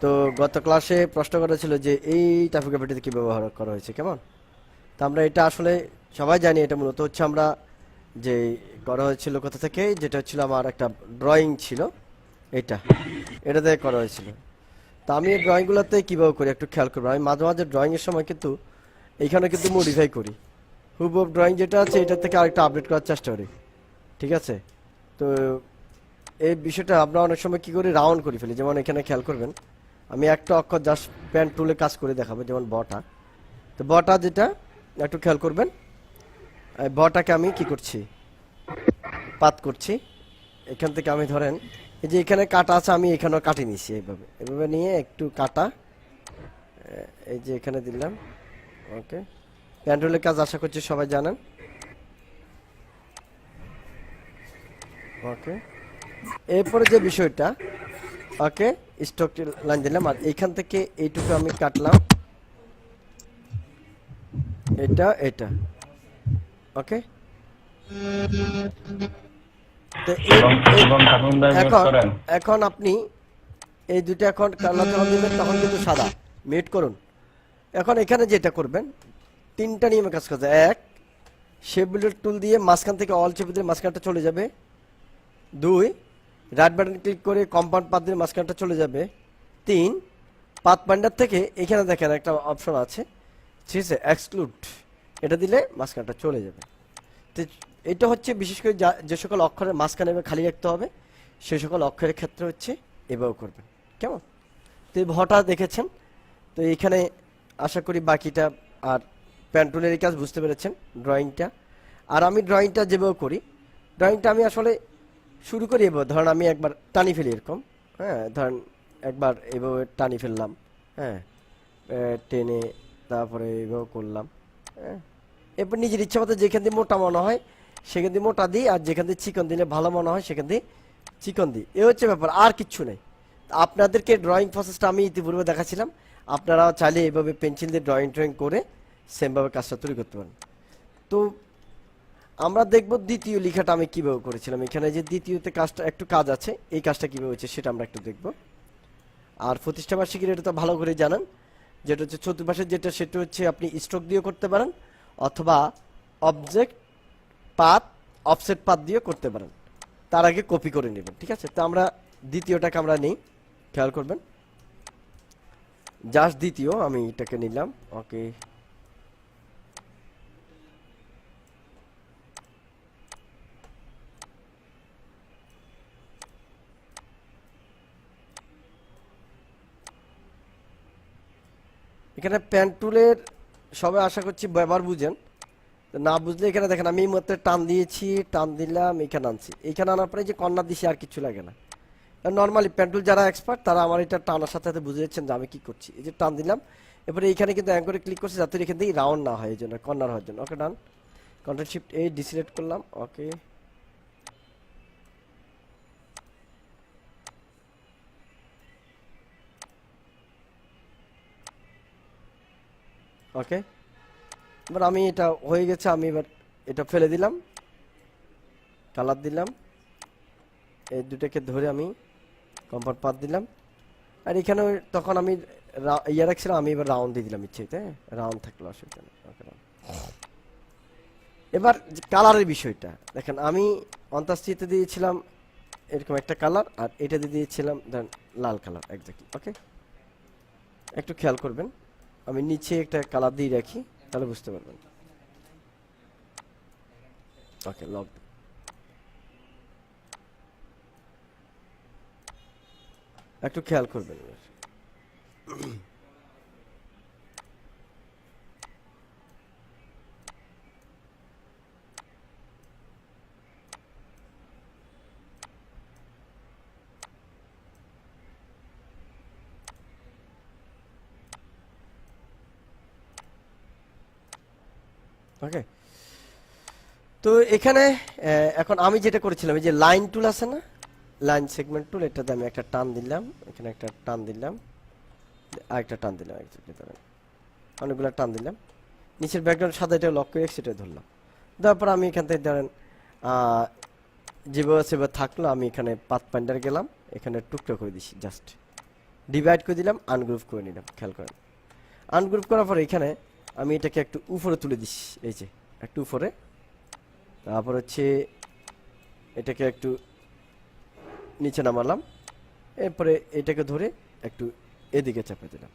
তো গত ক্লাসে প্রশ্ন করা ছিল যে এই ট্রাফিক গ্রাফিটিতে কি ব্যবহার করা হয়েছে, কেমন? তো আমরা এটা আসলে সবাই জানি, এটা মূলত হচ্ছে আমরা যে করা হয়েছিল কোথা থেকে, যেটা হচ্ছিল আমার একটা ড্রয়িং ছিল, এটা এটা দিয়ে করা হয়েছিল। তো আমি এই ড্রয়িংগুলোতে কীভাবে করি একটু খেয়াল করবো। আমি মাঝে মাঝে ড্রয়িংয়ের সময় কিন্তু এইখানে কিন্তু মডিফাই করি, হুবহু ড্রয়িং যেটা আছে এটা থেকে আরেকটা আপডেট করার চেষ্টা করি, ঠিক আছে? তো এই বিষয়টা আমরা অনেক সময় কী করি, রাউন্ড করে ফেলি। যেমন এখানে খেয়াল করবেন, আমি একটা অক্ষর জাস্ট প্যান টুলে কাজ করে দেখাবো, যেমন বটা। তো বটা যেটা একটু খেয়াল করবেন, এই বটাকে আমি কি করছি, পাত করছি। এখান থেকে আমি ধরেন এই যে এখানে কাটা আছে, আমি এখানেও কাটি নিছি, এইভাবে এভাবে নিয়ে একটু কাটা, এই যে এখানে দিলাম। ওকে, প্যান টুলের কাজ আশা করছি সবাই জানেন। ওকে, এরপরে যে বিষয়টা, ওকে, স্টক লাইন দিলাম, আর এইখান থেকে এইটুকু আমি কাটলাম, এটা এটা। ওকে, তো এখন এখন আপনি এই দুটো এখন কালার যখন দিবেন তখন কিন্তু সাদা মিট করুন। এখন এখানে যেটা করবেন, তিনটা নিয়মে কাজ করতে। এক, শেপ বিল্ডার টুল দিয়ে মাঝখান থেকে অল চেপে দিলে মাঝখানটা চলে যাবে। দুই, রাইট বাটন ক্লিক করে কম্পাউন্ড পাত দিলে মাঝখানটা চলে যাবে। তিন, পাত পাইন্ডার থেকে এখানে দেখেন একটা অপশন আছে, ঠিক আছে, এক্সক্লুড, এটা দিলে মাঝখানটা চলে যাবে। তো এটা হচ্ছে বিশেষ করে যে সকল অক্ষরের মাঝখানে খালি রাখতে হবে, সেই সকল অক্ষরের ক্ষেত্রে হচ্ছে এভাবে করবেন, কেমন? তো এই ভটা দেখেছেন। তো এইখানে আশা করি বাকিটা আর প্যান্টুলের কাজ বুঝতে পেরেছেন, ড্রয়িংটা। আর আমি ড্রয়িংটা যেভাবে করি, ড্রয়িংটা আমি আসলে শুরু করি এভাবে, ধরেন আমি একবার টানি ফেলি এরকম, হ্যাঁ, ধরেন একবার এভাবে টানি ফেললাম, হ্যাঁ, টেনে তারপরে এভাবে করলাম, হ্যাঁ। এরপর নিজের ইচ্ছা মতো যেখান দিয়ে মোটা মনে হয় সেখান দিয়ে মোটা দিই, আর যেখান দিয়ে চিকন দিলে ভালো মনে হয় সেখান দিয়ে চিকন দিই। এ হচ্ছে ব্যাপার, আর কিচ্ছু নেই। আপনাদেরকে ড্রয়িং প্রসেসটা আমি ইতিপূর্বে দেখাছিলাম, আপনারা চাইলে এইভাবে পেন্সিল দিয়ে ড্রয়িং করে সেমভাবে কাজটা তৈরি করতে পারেন। তো আমরা দেখব দ্বিতীয় লেখাটা আমি কীভাবে করেছিলাম। এখানে যে দ্বিতীয়তে কাজটা একটু কাজ আছে, এই কাজটা কীভাবে হচ্ছে সেটা আমরা একটু দেখব। আর প্রতিষ্ঠা বার্ষিকীর এটা তো ভালো করে জানেন, যেটা হচ্ছে চতুর্পাশের যেটা, সেটা হচ্ছে আপনি স্ট্রোক দিয়ে করতে পারেন, অথবা অবজেক্ট পাথ অফসেট পাথ দিয়ে করতে পারেন। তার আগে কপি করে নেবেন, ঠিক আছে? তো আমরা দ্বিতীয়টাকে আমরা নিই, খেয়াল করবেন, জাস্ট দ্বিতীয় আমি এটাকে নিলাম। ওকে, এখানে প্যান টুলের সবাই আশা করছি ব্যবহার বুঝেন। না বুঝলে এখানে দেখেন আমি এই মধ্যে টান দিয়েছি, টান দিলাম, এখানে আনছি, এইখানে আনার পরে যে কর্নার দিছি আর কিছু লাগে না। নর্মালি প্যান্টুল যারা এক্সপার্ট তারা আমার এটা টানার সাথে সাথে বুঝে যাচ্ছেন যে আমি কি করছি। এই যে টান দিলাম, এরপরে এইখানে কিন্তু অ্যাঙ্করে ক্লিক করছি যাতে এখান থেকে রাউন্ড না হয়, এই জন্য কর্নার হওয়ার জন্য। ওকে, ডান, কন্ট্রোল শিফট এই ডিসিলেক্ট করলাম। ওকে, ওকে, এবার আমি এটা হয়ে গেছে, আমি এবার এটা ফেলে দিলাম, কালার দিলাম, এই দুটাকে ধরে আমি কম্পাউন্ড পাত দিলাম। আর এখানে তখন আমি ইয়ে রাখছিলাম, আমি এবার রাউন্ড দিয়ে দিলাম ইচ্ছে, হ্যাঁ, রাউন্ড থাকলো অসুবিধা নেই। ওকে, এবার কালারের বিষয়টা দেখেন, আমি অন্তাস্তিতে দিয়েছিলাম এরকম একটা কালার, আর এটা দিয়ে দিয়েছিলাম ধরেন লাল কালার একজাক্টলি। ওকে, একটু খেয়াল করবেন, আমি নিচে একটা কালার দিয়ে রাখি, তাহলে বুঝতে পারবেন। ওকে, লক, একটু খেয়াল করবেন। ওকে, তো এখানে এখন আমি যেটা করেছিলাম, এই যে লাইন টুল আছে না, লাইন সেগমেন্ট টুল, এটাতে আমি একটা টান দিলাম, এখানে একটা টান দিলাম, আর একটা টান দিলাম, অনেকগুলো টান দিলাম, নিচের ব্যাকগ্রাউন্ড সাদা, এটা লক করে সেটা ধরলাম। তারপর আমি এখান থেকে ধরেন যেভাবে সেভাবে থাকলো, আমি এখানে পাথ ফাইন্ডার গেলাম, এখানে টুকরো করে দিছি জাস্ট, ডিভাইড করে দিলাম, আনগ্রুপ করে নিলাম। খেয়াল করেন, আনগ্রুপ করার পরে এখানে আমি এটাকে একটু উপরে তুলে দিচ্ছি, এই যে একটু উপরে। তারপর হচ্ছে এটাকে একটু নিচে নামালাম, এরপরে এটাকে ধরে একটু এদিকে চাপে দিলাম।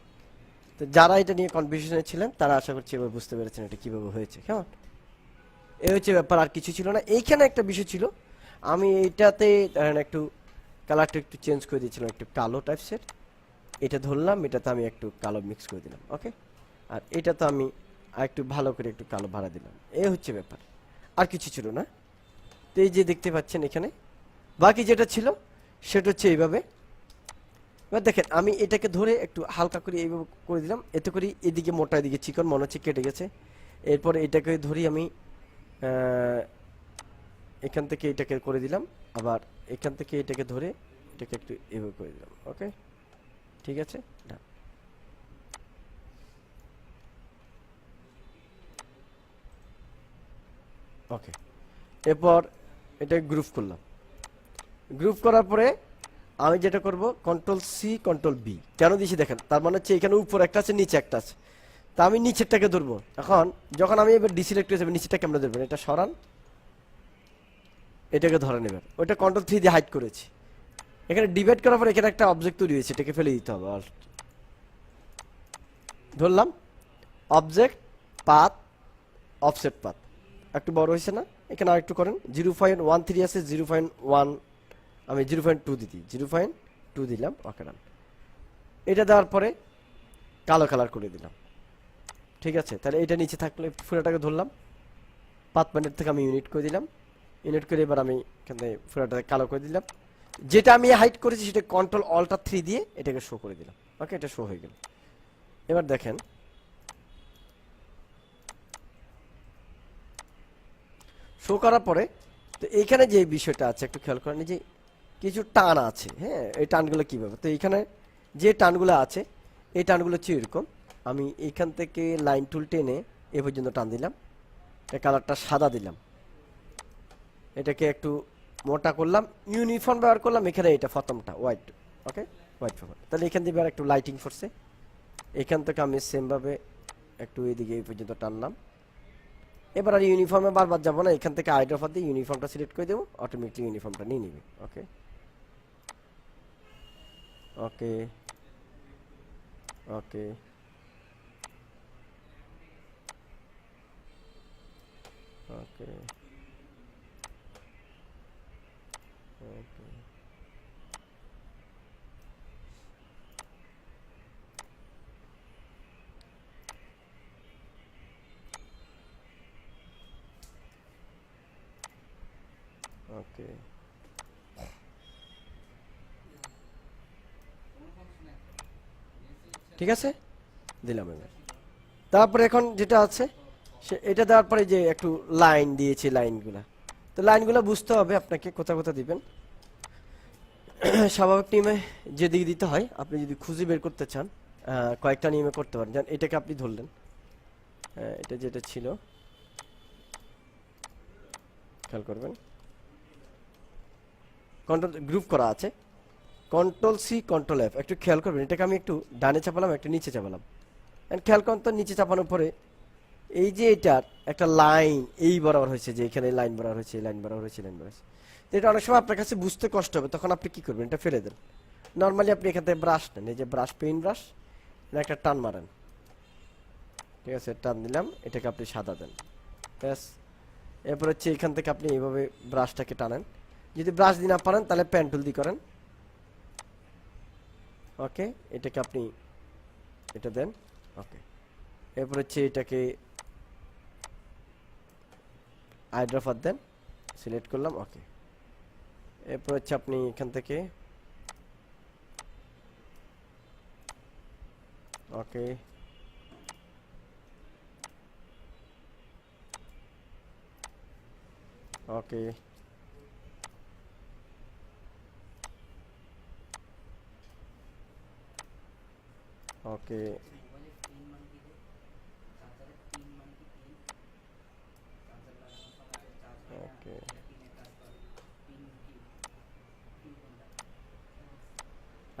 তো যারা এটা নিয়ে কনফিউশনে ছিলেন তারা আশা করছি এবার বুঝতে পেরেছেন এটা কীভাবে হয়েছে। কেমন, এই হচ্ছে ব্যাপার, আর কিছু ছিল না। এইখানে একটা বিষয় ছিল, আমি এইটাতে ধরেন একটু কালারটা একটু চেঞ্জ করে দিয়েছিলাম, একটু কালো টাইপসের। এটা ধরলাম, এটাতে আমি একটু কালো মিক্স করে দিলাম, ওকে। আর এটা তো আমি আর একটু ভালো করে একটু কালো ভাড়া দিলাম, এই হচ্ছে ব্যাপার, আর কিছু ছিল না। তো এই যে দেখতে পাচ্ছেন এখানে বাকি যেটা ছিল সেটা হচ্ছে এইভাবে। এবার দেখেন আমি এটাকে ধরে একটু হালকা করে এইভাবে করে দিলাম, এতে করে এদিকে মোটা এদিকে চিকন মনে হচ্ছে কেটে গেছে। এরপরে এটাকে ধরি আমি এখান থেকে এটাকে করে দিলাম, আবার এখান থেকে এটাকে ধরে এটাকে একটু এইভাবে করে দিলাম, ওকে ঠিক আছে। ওকে, এরপর এটা গ্রুপ করলাম। গ্রুপ করার পরে আমি যেটা করব কন্ট্রোল সি কন্ট্রোল বি, কেন দিয়েছি দেখেন, তার মানে হচ্ছে এখানে উপর একটা আছে নিচে একটা আছে। তা আমি নিচেরটাকে ধরবো। এখন যখন আমি এবার ডিসিলেক্ট করে যাবো, নিচেরটা কেমন ধরবেন, এটা সরান, এটাকে ধরে নেবেন। ওইটা কন্ট্রোল 3 দিয়ে হাইড করেছি। এখানে ডিভাইড করার পর এখানে একটা অবজেক্ট তৈরি হয়েছে, এটাকে ফেলে দিতে হবে। ধরলাম অবজেক্ট পাথ অফসেট পাথ, একটু বড় হয়েছে না, এখানে আর একটু করেন। 0.13 আছে, 0.1 আমি 0.2 দিই, 0.2 দিলাম, ওকে ডান। এটা দেওয়ার পরে কালো কালার করে দিলাম, ঠিক আছে। তাহলে এটা নিচে থাকলে পুরোটাকে ধরলাম, পাথ পয়েন্টার থেকে আমি ইউনিট করে দিলাম, ইউনিট করে এবার আমি এখান থেকে পুরোটাকে কালো করে দিলাম। যেটা আমি হাইড করেছি সেটা কন্ট্রোল অল্টার 3 দিয়ে এটাকে শো করে দিলাম, ওকে, এটা শো হয়ে গেল। এবার দেখেন শো করার পরে তো এইখানে যে বিষয়টা আছে একটু খেয়াল করেন, যে কিছু টান আছে, হ্যাঁ, এই টানগুলো কীভাবে, তো এইখানে যে টানগুলো আছে এই টানগুলো হচ্ছে এরকম। আমি এইখান থেকে লাইন টুল টেনে এ পর্যন্ত টান দিলাম, এটা কালারটা সাদা দিলাম, এটাকে একটু মোটা করলাম, ইউনিফর্ম ব্যবহার করলাম। এখানে এটা ফতমটা হোয়াইট, ওকে, হোয়াইট ফর্ম। তাহলে এখান দিয়ে একটু লাইটিং ফোর্সে এখান থেকে আমি সেমভাবে একটু এইদিকে এই পর্যন্ত টানলাম। এবার আর ইউনিফর্মে বারবার যাবো না, এখান থেকে আইড অফার দিয়ে ইউনিফর্মটা সিলেক্ট করে দেবো, অটোমেটিকলি ইউনিফর্মটা নিয়ে নিবে, ওকে ওকে ওকে ওকে ওকে ওকে ঠিক আছে, দিলাম এবার। তারপরে এখন যেটা আছে সে এটা দেওয়ার পরে যে একটু লাইন দিয়েছি, লাইনগুলা তো লাইনগুলো বুঝতে হবে আপনাকে কোথা কোথা দিবেন। স্বাভাবিক নিয়মে যেদিকে দিতে হয় আপনি যদি খুঁজে বের করতে চান কয়েকটা নিয়মে করতে পারেন। যেমন এটাকে আপনি ধরলেন, এটা যেটা ছিল খেয়াল করবেন, কন্ট্রোল গ্রুপ করা আছে, কন্ট্রোল সি কন্ট্রোল এফ, একটু খেয়াল করবেন। এটাকে আমি একটু ডানে চাপালাম, একটু নিচে চাপালাম, খেয়াল করেন তো নিচে চাপানোর পরে এই যে এটার একটা লাইন এই বরাবর হয়েছে, যে এখানে লাইন বরাবর হয়েছে, লাইন বরাবর হয়েছে, লাইন বরাবর হয়েছে। তো এটা অনেক সময় আপনার কাছে বুঝতে কষ্ট হবে, তখন আপনি কি করবেন, এটা ফেলে দেন। নর্মালি আপনি এখান থেকে ব্রাশ নেন, এই যে ব্রাশ, পেইন্ট ব্রাশ, একটা টান মারেন, ঠিক আছে, টান দিলাম, এটাকে আপনি সাদা দেন, ব্যাস। এরপর হচ্ছে এখান থেকে আপনি এইভাবে ব্রাশটাকে টানেন। যদি ব্রাশ দিয়ে না পারেন তাহলে পেন টুল দিয়ে করেন, ওকে। এটাকে আপনি এটা দেন, ওকে। এরপর হচ্ছে এটাকে আইড্রফার দেন, সিলেক্ট করলাম, ওকে। এরপর হচ্ছে আপনি এখান থেকে ওকে ওকে ওকে ওকে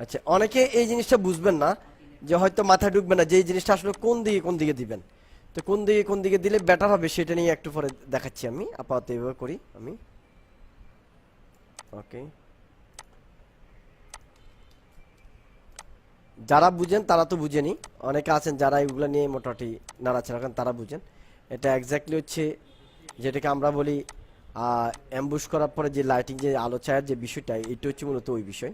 আচ্ছা, অনেকে এই জিনিসটা বুঝবেন না, যে হয়তো মাথায় ঢুকবে না যে এই জিনিসটা আসলে কোন দিকে দিবেন। তো কোন দিকে দিলে বেটার হবে সেটা নিয়ে একটু পরে দেখাচ্ছি আমি। আপাতত এইভাবে করি আমি। ওকে, যারা বুঝেন তারা তো বুঝেনি, অনেকে আছেন যারা এগুলো নিয়ে মোটামুটি নাড়াচাড়া করেন, তারা বুঝেন। এটা এক্স্যাক্টলি হচ্ছে যেটাকে আমরা বলি অ্যাম্বুশ করার পরে যে লাইটিং, যে আলো ছায়ার যে বিষয়টা, এটা হচ্ছে মূলত ওই বিষয়।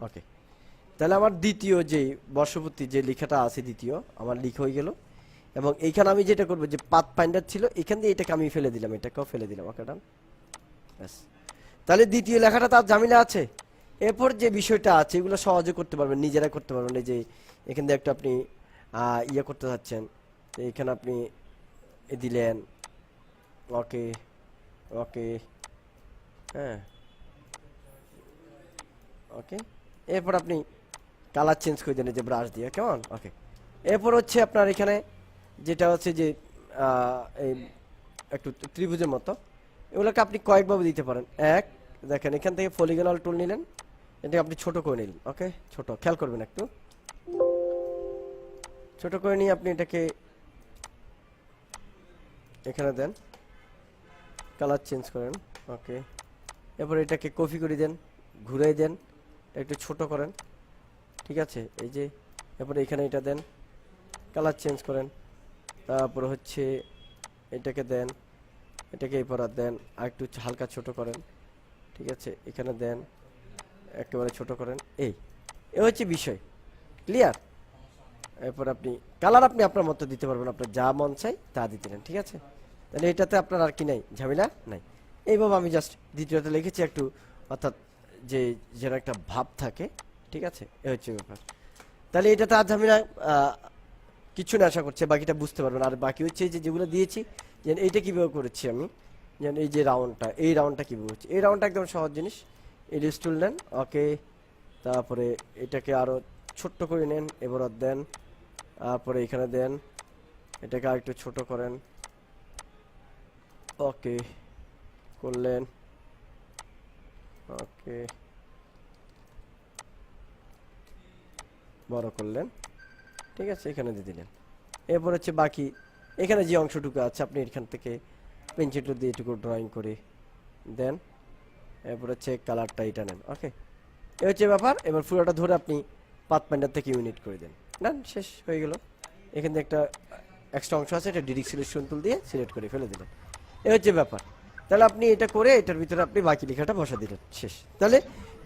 ওকে, তাহলে আমার দ্বিতীয় যে বর্ষপূর্তি যে লেখাটা আছে, দ্বিতীয় আমার লিখ হয়ে গেল। এবং এইখানে আমি যেটা করবো, যে পাথ ফাইন্ডার ছিল এখান দিয়ে এটাকে আমি ফেলে দিলাম, এটাকেও ফেলে দিলাম। ওকে, ডান। ব্যাস, তাহলে দ্বিতীয় লেখাটা তার ঝামেলা আছে। এরপর যে বিষয়টা আছে এগুলো সহজে করতে পারবেন, নিজেরা করতে পারবেন। এই যে এখান দিয়ে একটা আপনি ইয়ে করতে চাচ্ছেন, এখানে আপনি দিলেন। ওকে, ওকে, হ্যাঁ, ওকে। এরপর আপনি কালার চেঞ্জ করে দেন এই যে ব্রাশ দিয়ে, কেমন? ওকে। এরপর হচ্ছে আপনার এখানে যেটা হচ্ছে যে এই একটু ত্রিভুজের মতো, এগুলোকে আপনি কয়েকভাবে দিতে পারেন। এক, দেখেন এখান থেকে পলিগনাল টুল নিলেন, এটাকে আপনি ছোট করে নিলেন। ওকে, ছোট, খেয়াল করবেন একটু, ছোট করে নিয়ে আপনি এটাকে এখানে দেন, কালার চেঞ্জ করেন। ওকে, এরপর এটাকে কপি করে দেন, ঘুরাই দেন, একটু ছোট করেন। ঠিক আছে, এই যে এরপরে এখানে এটা দেন, কালার চেঞ্জ করেন। তারপর হচ্ছে এটাকে দেন, এটাকে এই পর দেন, আর একটু হালকা ছোট করেন। ঠিক আছে, এখানে দেন, একেবারে ছোট করেন। এই হচ্ছে বিষয়, ক্লিয়ার? এরপর আপনি কালার আপনি আপনার মতো দিতে পারবেন, আপনার যা মন চাই তা দিতে নেন। ঠিক আছে, তাহলে এটাতে আপনার আর কি নাই, ঝামেলা নাই। এইভাবে আমি জাস্ট দ্বিতীয়টা লিখেছি একটু, অর্থাৎ যে যেন একটা ভাব থাকে। ঠিক আছে, এ হচ্ছে ব্যাপার। তাহলে এটাতে আর ঝামেলা কিছু না, আশা করছে বাকিটা বুঝতে পারবেন। আর বাকি হচ্ছে যে যেগুলো দিয়েছি, যে এইটা কীভাবে করেছি আমি, যেন এই যে রাউন্ডটা, এই রাউন্ডটা কীভাবে হচ্ছে, এই রাউন্ডটা একদম সহজ জিনিস। এডিট টুল নেন, ওকে, তারপরে এটাকে আরও ছোট্ট করে নেন, এবার দেন, তারপরে এখানে দেন, এটাকে আর একটু ছোট করেন। ওকে, করলেন, ওকে, বড় করলেন। ঠিক আছে, এখানে দিয়ে দিলেন। এরপর হচ্ছে বাকি এখানে যে অংশটুকু আছে আপনি এখান থেকে পেন্সিল দিয়ে এটুকু ড্রয়িং করে দেন। এরপর হচ্ছে কালারটা এটা নেন। ওকে, এই হচ্ছে ব্যাপার। এবার পুরোটা ধরে আপনি পাথ ফাইন্ডার থেকে ইউনিট করে দেন, ডান, শেষ হয়ে গেল। এখানে একটা এক্সট্রা অংশ আছে, এটা ডিরেক্ট সিলেকশন টুল দিয়ে সিলেক্ট করে ফেলে দিলেন। এই হচ্ছে ব্যাপার। তাহলে আপনি এটা করে এটার ভিতরে আপনি বাকি লেখাটা বসা দিলেন, শেষ। তাহলে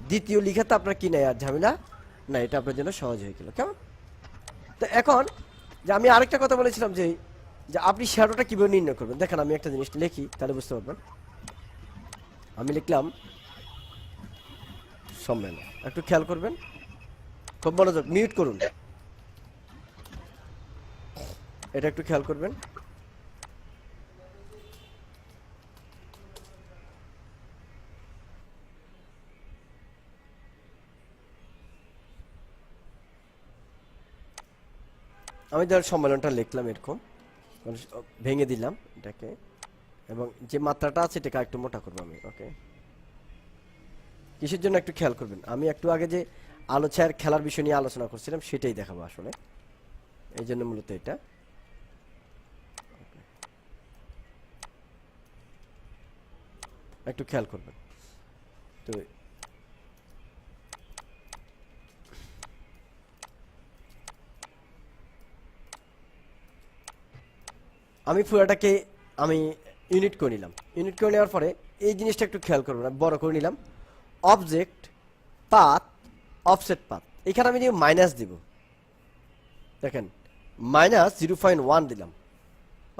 দ্বিতীয় লেখাতে আপনার কি নাই আর ঝামেলা না, এটা আপনার জন্য সহজ হয়ে গেল, কেমন? তো এখন যে আমি আরেকটা কথা বলেছিলাম, যে যে আপনি শ্যাডোটা কীভাবে নির্ণয় করবেন। দেখেন আমি একটা জিনিস লিখি, তাহলে বুঝতে পারবেন। আমি লিখলাম সম্মেলন, একটু খেয়াল করবেন, খুব মনোযোগ, মিউট করুন, এটা একটু খেয়াল করবেন। আমি ধর সম্মেলনটা লিখলাম এরকম, ভেঙে দিলাম এটাকে, এবং যে মাত্রাটা আছে এটাকে একটু মোটা করবো আমি। ওকে, কিসের জন্য একটু খেয়াল করবেন, আমি একটু আগে যে আলো ছায়ার খেলার বিষয় নিয়ে আলোচনা করছিলাম সেটাই দেখাবো আসলে, এই জন্য মূলত এটা। একটু খেয়াল করবেন। তো আমি পুরোটাকে আমি ইউনিট করে নিলাম। ইউনিট করে নেওয়ার পরে এই জিনিসটা একটু খেয়াল করবেন, আমি বড় করে নিলাম। অবজেক্ট, পাথ, অফসেট পাথ, এখানে আমি মাইনাস দিব। দেখেন -0.1 দিলাম।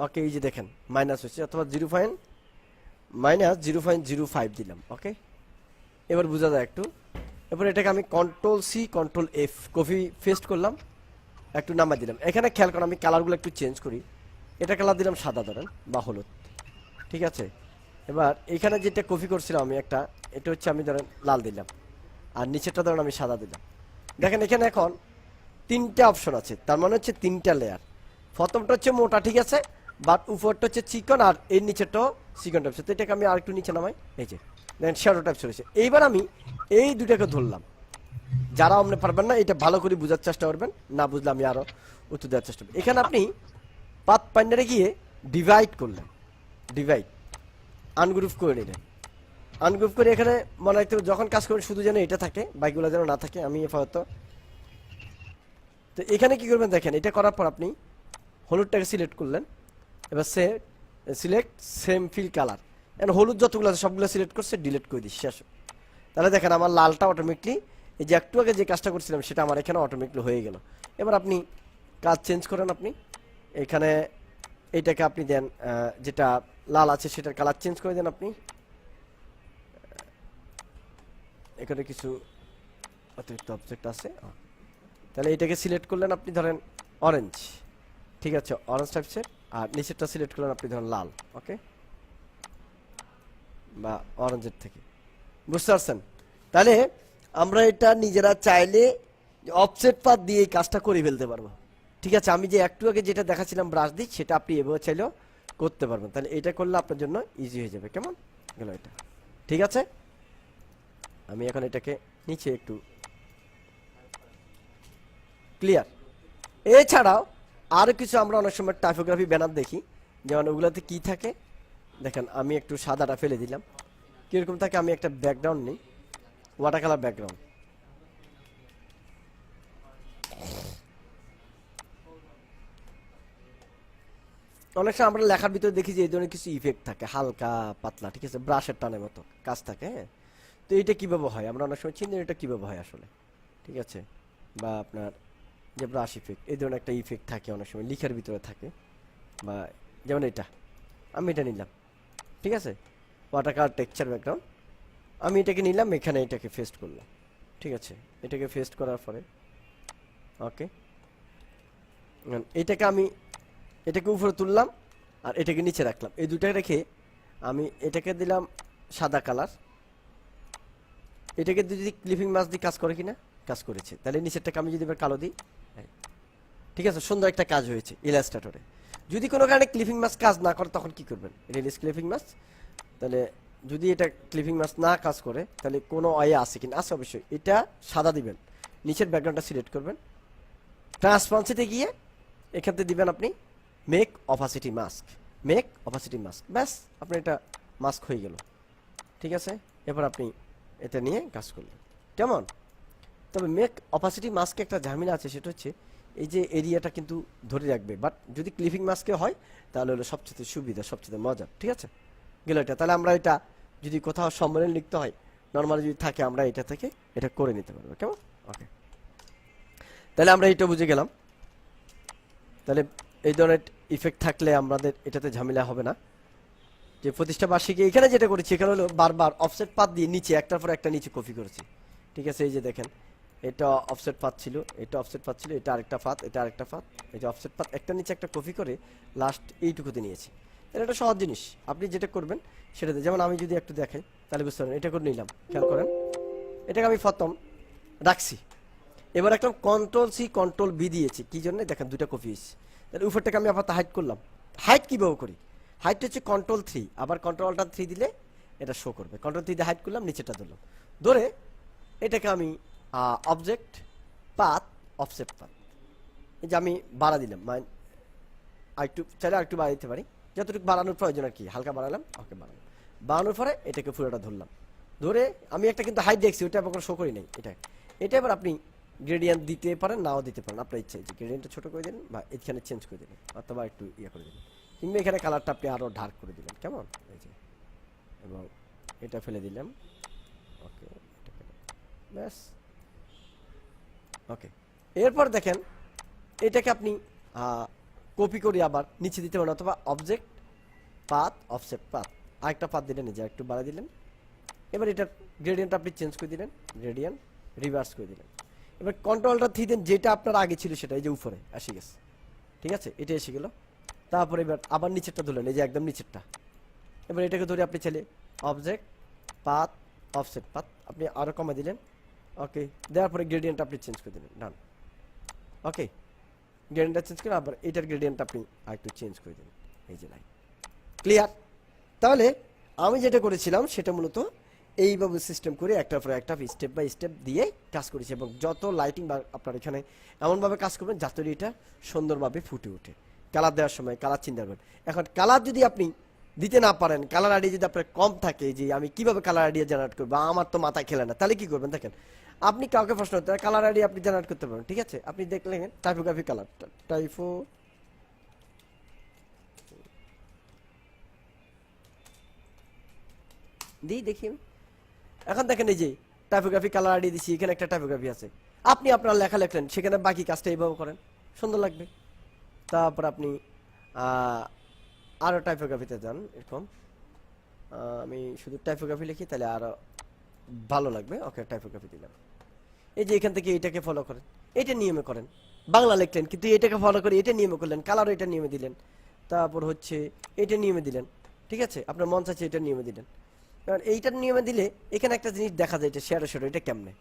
ওকে, এই যে দেখেন মাইনাস হচ্ছে, অথবা -0.05 দিলাম। ওকে, এবার বোঝা যায় একটু। এবার এটাকে আমি Ctrl+C Ctrl+F কপি পেস্ট করলাম, একটু নামাই দিলাম। এখানে খেয়াল করুন, আমি কালারগুলো একটু চেঞ্জ করি। এটা কালার দিলাম সাদা, ধরেন, বা হলুদ। ঠিক আছে, এবার এখানে যেটা কপি করছিলাম আমি একটা, এটা হচ্ছে আমি ধরেন লাল দিলাম, আর নিচেরটা ধরেন আমি সাদা দিলাম। দেখেন এখানে এখন তিনটা অপশন আছে, তার মানে হচ্ছে তিনটা লেয়ার। প্রথমটা হচ্ছে মোটা, ঠিক আছে, বাট উপরটা হচ্ছে চিকন আর এর নিচেটাও চিকন টাইপস। তো এটাকে আমি আর একটু নিচে নামাই, এই যে দেখেন শ্যাডো টাইপস রয়েছে। এইবার আমি এই দুটাকে ধরলাম। যারা আপনি পারবেন না এটা ভালো করে বোঝার চেষ্টা করবেন, না বুঝলে আমি আরো উত্তর দেওয়ার চেষ্টা করব। এখানে আপনি পাথ ফাইন্ডারে গিয়ে ডিভাইড করলেন, ডিভাইড আনগ্রুপ করে নিলেন। আনগ্রুপ করে এখানে মনে রাখতে হবে যখন কাজ করবেন শুধু যেন এটা থাকে, বাইকগুলো যেন না থাকে। আমি হয়তো তো এখানে কি করবেন দেখেন, এটা করার পর আপনি হলুদটাকে সিলেক্ট করলেন। এবার সিলেক্ট সেম ফিল কালার, এখন হলুদ যতগুলো আছে সবগুলো সিলেক্ট করছে, ডিলিট করে দিচ্ছি শেষ। তাহলে দেখেন আমার লালটা অটোমেটিকলি, এই যে একটু আগে যে কাজটা করছিলাম সেটা আমার এখানে অটোমেটিকলি হয়ে গেল। এবার আপনি কাজ চেঞ্জ করেন, আপনি এখানে এইটাকে আপনি দেন যেটা লাল আছে সেটার কালার চেঞ্জ করে দেন। আপনি এখানে কিছু অতিরিক্ত অবজেক্ট আছে, তাহলে এটাকে সিলেক্ট করলেন আপনি ধরেন অরেঞ্জ, ঠিক আছে, অরেঞ্জ টাইপসের। আর নিচেরটা সিলেক্ট করলেন আপনি ধরেন লাল, ওকে, বা অরেঞ্জের থেকে, বুঝতে পারছেন? তাহলে আমরা এটা নিজেরা চাইলে অফসেট পাথ দিয়ে এই কাজটা করে ফেলতে পারবো, ঠিক আছে। আমি যে একটু আগে যেটা দেখাচ্ছিলাম ব্রাশ দিয়ে, সেটা আপনি এভাবে চাইলেও করতে পারবেন। তাহলে এটা করলে আপনার জন্য ইজি হয়ে যাবে। কেমন গেল এটা? ঠিক আছে, আমি এখন এটাকে নিচে একটু ক্লিয়ার। এছাড়াও আরও কিছু আমরা অনেক সময় টাইপোগ্রাফি ব্যানার দেখি, যেমন ওগুলোতে কি থাকে দেখেন। আমি একটু সাদাটা ফেলে দিলাম, কীরকম থাকে, আমি একটা ব্যাকগ্রাউন্ড নিই, ওয়াটার কালার ব্যাকগ্রাউন্ড। অনেক সময় আমরা লেখার ভিতরে দেখি যে এই ধরনের কিছু ইফেক্ট থাকে, হালকা পাতলা, ঠিক আছে, ব্রাশের টানের মতো কাজ থাকে, হ্যাঁ। তো এটা কীভাবে হয় আমরা অনেক সময় চিনি এটা কীভাবে হয় আসলে, ঠিক আছে। বা আপনার যে ব্রাশ ইফেক্ট, এই ধরনের একটা ইফেক্ট থাকে অনেক সময় লিখার ভিতরে থাকে, বা যেমন এটা আমি এটা নিলাম, ঠিক আছে, ওয়াটার কালার টেক্সচার ব্যাকগ্রাউন্ড। আমি এটাকে নিলাম, এখানে এটাকে ফেস্ট করলাম, ঠিক আছে। এটাকে ফেস্ট করার পরে ওকে, এটাকে আমি এটাকে উপরে তুললাম আর এটাকে নিচে রাখলাম। এই দুটাকে রেখে আমি এটাকে দিলাম সাদা কালার। এটাকে যদি ক্লিপিং মাছ দিয়ে কাজ করে কিনা, কাজ করেছে। তাহলে নিচেরটাকে আমি যদি এবার কালো দিই, ঠিক আছে, সুন্দর একটা কাজ হয়েছে ইলাস্ট্রেটরে। যদি কোনো কারণে ক্লিপিং মাছ কাজ না করে তখন কি করবেন, রিলিজ ক্লিপিং মাছ। তাহলে যদি এটা ক্লিপিং মাছ না কাজ করে তাহলে কোনো ওয়ে আছে কিনা, আছে অবশ্যই। এটা সাদা দিবেন, নিচের ব্যাকগ্রাউন্ডটা সিলেক্ট করবেন, ট্রান্সপারেন্সিতে গিয়ে এখান থেকে দিবেন আপনি make opacity mask, make opacity mask, ব্যাস আপনার এটা মাস্ক হয়ে গেল, ঠিক আছে। এবার আপনি এটা নিয়ে কাজ করলেন, কেমন। তবে মেক অপাসিটি মাস্কে একটা ঝামেলা আছে, সেটা হচ্ছে এই যে এরিয়াটা কিন্তু ধরে রাখবে, বাট যদি ক্লিপিং মাস্কে হয় তাহলে হলো সবচেয়ে সুবিধা, সবচেয়ে মজা, ঠিক আছে গেল এটা। তাহলে আমরা এটা যদি কোথাও সম্মেলন লিখতে হয় নর্মালি যদি থাকে, আমরা এটা থেকে এটা করে নিতে পারবো, কেমন, ওকে। তাহলে আমরা এটা বুঝে গেলাম। তাহলে এই ধরনের ইফেক্ট থাকলে আমাদের এটাতে ঝামেলা হবে না। যে প্রতিষ্ঠা বার্ষিকী এখানে যেটা করেছি, এখানে হলো বারবার অফসেট পাথ দিয়ে নিচে একটার পর একটা নিচে কপি করেছি, ঠিক আছে। এই যে দেখেন এটা অফসেট পাথ ছিল, এটা অফসেট পাথ ছিল, এটা আরেকটা পাথ, এটা আরেকটা পাথ, এই যে অফসেট পাথ একটা নিচে একটা কপি করে লাস্ট এইটুকুতে নিয়েছি। এটা একটা সহজ জিনিস, আপনি যেটা করবেন সেটাতে। যেমন আমি যদি একটু দেখাই তাহলে বুঝতে পারেন, এটা করে নিলাম, খেয়াল করেন, এটাকে আমি প্রথম রাখছি। এবার একটা কন্ট্রোল সি কন্ট্রোল বি দিয়েছি, কি জন্য দেখেন দুটা কপি এসেছে। তাহলে উপরটাকে আমি আপাতত হাইড করলাম। হাইড কীভাবে করি, হাইট হচ্ছে কন্ট্রোল 3, আবার কন্ট্রোল অল্টার 3 দিলে এটা শো করবে। কন্ট্রোল 3 দিয়ে হাইড করলাম, নিচেটা ধরলাম, ধরে এটাকে আমি অবজেক্ট পাথ অফসেট পাথ, এই যে আমি বাড়া দিলাম, আরেকটু চাইলে আরেকটু বাড়া দিতে পারি, যতটুকু বাড়ানোর প্রয়োজন আর কি, হালকা বাড়ালাম, ওকে বাড়ালাম। বাড়ানোর পরে এটাকে পুরোটা ধরলাম, ধরে আমি একটা কিন্তু হাইট দেখছি, ওইটা আমার শো করি নাই, এটা এবার আপনি গ্রেডিয়েন্ট দিতে পারেন, নাও দিতে পারেন, আপনার ইচ্ছা। যে গ্রেডিয়েন্টটা ছোটো করে দিন বা এখানে চেঞ্জ করে দিলেন, অথবা একটু ইয়ে করে দিলেন, কিংবা এখানে কালারটা আপনি আরও ডার্ক করে দিলেন, কেমন, এই যে, এবং এটা ফেলে দিলাম, ওকে, এটা ফেলে ব্যাস, ওকে। এরপর দেখেন এটাকে আপনি কপি করে আবার নিচে দিতে পারেন, অথবা অবজেক্ট পাথ অফসেট পাথ, আরেকটা পাথ দিলেন, নিজে একটু বাড়াই দিলেন। এবার এটার গ্রেডিয়েন্ট আপনি চেঞ্জ করে দিলেন, গ্রেডিয়েন্ট রিভার্স করে দিলেন। এবার কন্ট্রোলটা দিয়ে দেন, যেটা আপনার আগে ছিল সেটা এই যে উপরে এসে গেছে, ঠিক আছে, এটা এসে গেল। তারপরে এবার আবার নিচেরটা ধরলেন, এই যে একদম নিচেরটা। এবার এটাকে ধরে আপনি চাইলে অবজেক্ট পাথ অফসেট পাথ আপনি আরও কমে দিলেন, ওকে, দেওয়ার পরে গ্রেডিয়েন্ট আপনি চেঞ্জ করে দিলেন, ডান। ওকে, গ্রেডিয়েন্টটা চেঞ্জ করে আবার এটার গ্রেডিয়েন্ট আপনি আরেকটু চেঞ্জ করে দিন, এই যে লাইন। ক্লিয়ার? তাহলে আমি যেটা করেছিলাম সেটা মূলত এইভাবে সিস্টেম করে একটার পর একটা স্টেপ বাই স্টেপ দিয়ে কাজ করেছি, এবং যত লাইটিং বা আপনার এখানে এমনভাবে কাজ করবেন যাতে এটা সুন্দরভাবে ফুটে ওঠে। কালার দেওয়ার সময় কালার চিন্তা করবেন। এখন কালার যদি আপনি দিতে না পারেন, কালার আইডিয়া যদি আপনার কম থাকে, যে আমি কিভাবে কালার আইডিয়া জেনারেট করবো, আমার তো মাথায় খেলে না, তাহলে কি করবেন দেখেন, আপনি কাউকে প্রশ্ন করতে কালার আইডিয়া আপনি জেনারেট করতে পারবেন। ঠিক আছে, আপনি দেখলেন টাইপোগ্রাফি কালার, টাইপো দিই দেখি আমি। এখন দেখেন এই যে টাইপোগ্রাফি কালার আইডি দিছি, এখানে একটা টাইপোগ্রাফি আছে, আপনি আপনার লেখা লেখলেন, সেখানে বাকি কাজটা এইভাবে করেন, সুন্দর লাগবে। তারপর আপনি আরও টাইপোগ্রাফিতে যান, এরকম আমি শুধু টাইপোগ্রাফি লিখি তাহলে আরও ভালো লাগবে। ওকে, টাইপোগ্রাফি দিলাম। এই যে এখান থেকে এটাকে ফলো করেন, এটা নিয়মে করেন, বাংলা লিখলেন কিন্তু এটাকে ফলো করে এটা নিয়মে করলেন, কালারও এটা নিয়মে দিলেন, তারপর হচ্ছে এটা নিয়মে দিলেন। ঠিক আছে, আপনার মন চাচ্ছে এটা নিয়মে দিলেন। কারণ এইটার নিয়মে দিলে এখানে একটা জিনিস দেখা যায়, এটা শ্যাডো শ্যাডো, এটা কেমনে,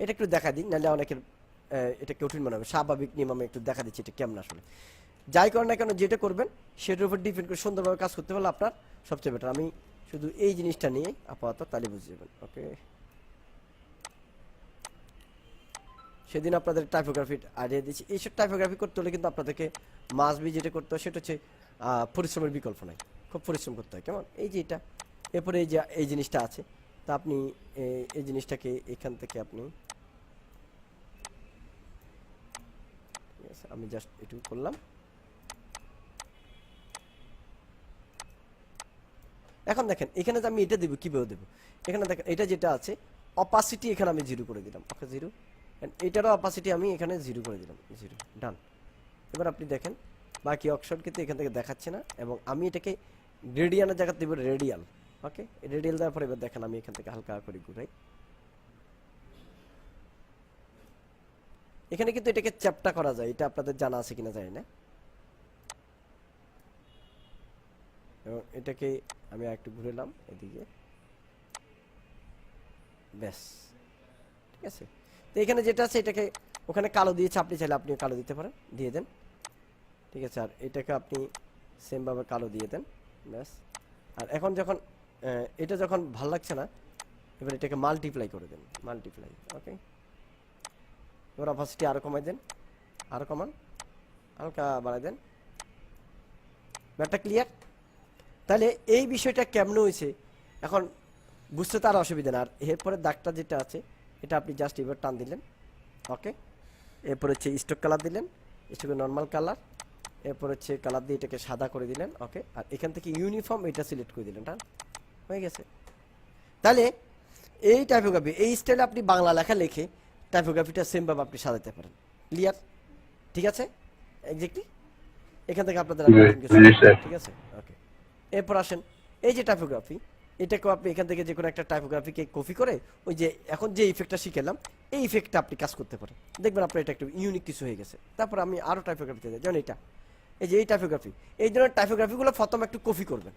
এটা একটু দেখা দিই, নাহলে অনেকের এটা কঠিন মনে হবে। স্বাভাবিক নিয়ম আমি একটু দেখা দিচ্ছি এটা কেমন আসলে। যাই করেন না কেন, যেটা করবেন সেটার উপর ডিপেন্ড করে সুন্দরভাবে কাজ করতে পারলে আপনার সবচেয়ে বেটার। আমি শুধু এই জিনিসটা নিয়ে আপাতত তাহলে বুঝে যাবেন। ওকে, সেদিন আপনাদের টাইপোগ্রাফি আইডিয়া দিচ্ছি। এইসব টাইপোগ্রাফি করতে হলে কিন্তু আপনাদেরকে মাস্ট বি যেটা করতে হয় সেটা হচ্ছে পরিশ্রমের বিকল্প নাই, খুব পরিশ্রম করতে হয়। কেমন, এই যে এটা, এরপরে এই যে এই জিনিসটা আছে, তা আপনি এই জিনিসটাকে এখান থেকে আপনি, আমি জাস্ট এটুকু করলাম। এখন দেখেন এখানে যে আমি এটা দেবো, কীভাবে দেবো, এখানে দেখেন এটা যেটা আছে অপাসিটি, এখানে আমি 0 করে দিলাম। ওকে, 0, এটারও অপাসিটি আমি এখানে 0 করে দিলাম, 0, ডান। এবার আপনি দেখেন বাকি অক্ষর কিন্তু এখান থেকে দেখাচ্ছে না, এবং আমি এটাকে গ্রেডিয়ানের জায়গা দেবো রেডিয়াল। ওকে, রেডিয়াল দেওয়ার পরে এবার দেখেন আমি এখান থেকে হালকা করে ঘুরাই, এখানে কিন্তু এটাকে চ্যাপ্টা করা যায়, এটা আপনাদের জানা আছে কিনা জানি না। এবং এটাকে আমি একটু ঘুরেলাম এদিকে, ব্যাস। ঠিক আছে, তো এখানে যেটা আছে এটাকে ওখানে কালো দিয়েছে, আপনি চাইলে আপনি কালো দিতে পারেন, দিয়ে দেন। ঠিক আছে, আর এটাকে আপনি সেমভাবে কালো দিয়ে দেন, ব্যাস। আর এখন যখন এটা যখন ভাল লাগছে না, এবার এটাকে মাল্টিপ্লাই করে দেন, মাল্টিপ্লাই। ওকে, এবার অপাসিটি আরও কমাই দেন, আরও কমান, হালকা বাড়াই দেন। ব্যাপারটা ক্লিয়ার? তাহলে এই বিষয়টা কেমন হয়েছে এখন বুঝতে তার অসুবিধা না। আর এরপরে দাগটা যেটা আছে এটা আপনি জাস্ট এবার টান দিলেন। ওকে, এরপর হচ্ছে স্টক কালার দিলেন, স্টকে নর্মাল কালার, এরপর হচ্ছে কালার দিয়ে এটাকে সাদা করে দিলেন। ওকে, আর এখান থেকে ইউনিফর্ম এটা সিলেক্ট করে দিলেন, টান হয়ে গেছে। তাহলে এই টাইপোগ্রাফি এই স্টাইলে আপনি বাংলা লেখা লিখে টাইপোগ্রাফিটা সেমভাবে আপনি সাজাতে পারেন। ক্লিয়ার? ঠিক আছে, এক্স্যাক্টলি এখান থেকে আপনাদের ঠিক আছে। ওকে, এরপর আসেন এই যে টাইপোগ্রাফি, এটাকেও আপনি এখান থেকে যে কোনো একটা টাইপোগ্রাফিকে কপি করে ওই যে এখন যে ইফেক্টটা শিখেলাম এই ইফেক্টটা আপনি কাজ করতে পারেন, দেখবেন আপনার এটা একটু ইউনিক কিছু হয়ে গেছে। তারপর আমি আরও টাইপোগ্রাফিতে যাই, যেমন এটা, এই যে এই টাইপোগ্রাফি, এই ধরনের টাইপোগ্রাফিগুলো প্রথম একটু কপি করবেন।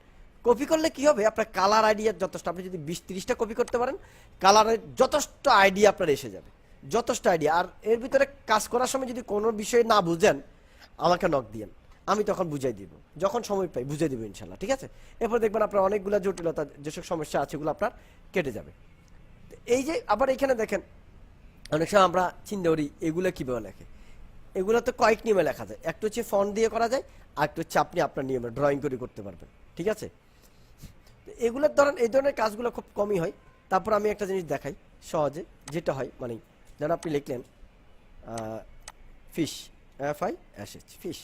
কপি করলে কি হবে, আপনার কালার আইডিয়া যথেষ্ট, আপনি যদি 20-30টা কপি করতে পারেন কালারের যথেষ্ট আইডিয়া আপনার এসে যাবে, যথেষ্ট আইডিয়া। আর এর ভিতরে কাজ করার সময় যদি কোনো বিষয় না বুঝেন আমাকে নক দিয়েন, আমি তখন বুঝাই দিব, যখন সময় পাই বুঝাই দিব ইনশাল্লাহ। ঠিক আছে, এরপর দেখবেন আপনার অনেকগুলো জটিলতা যেসব সমস্যা আছে এগুলো আপনার কেটে যাবে। এই যে আবার এখানে দেখেন অনেক সময় আমরা চিন্তা করি এগুলো কীভাবে লেখে, এগুলো তো কয়েক নিয়মে লেখা যায়, একটা হচ্ছে ফন্ট দিয়ে করা যায়, আর একটা হচ্ছে আপনি আপনার নিয়মে ড্রয়িং করে করতে পারবেন। ঠিক আছে, এগুলোর ধরেন এই ধরনের কাজগুলো খুব কমই হয়। তারপর আমি একটা জিনিস দেখাই সহজে, যেটা হয় মানে যেন আপনি লিখলেন ফিশ, FISH, ফিশ,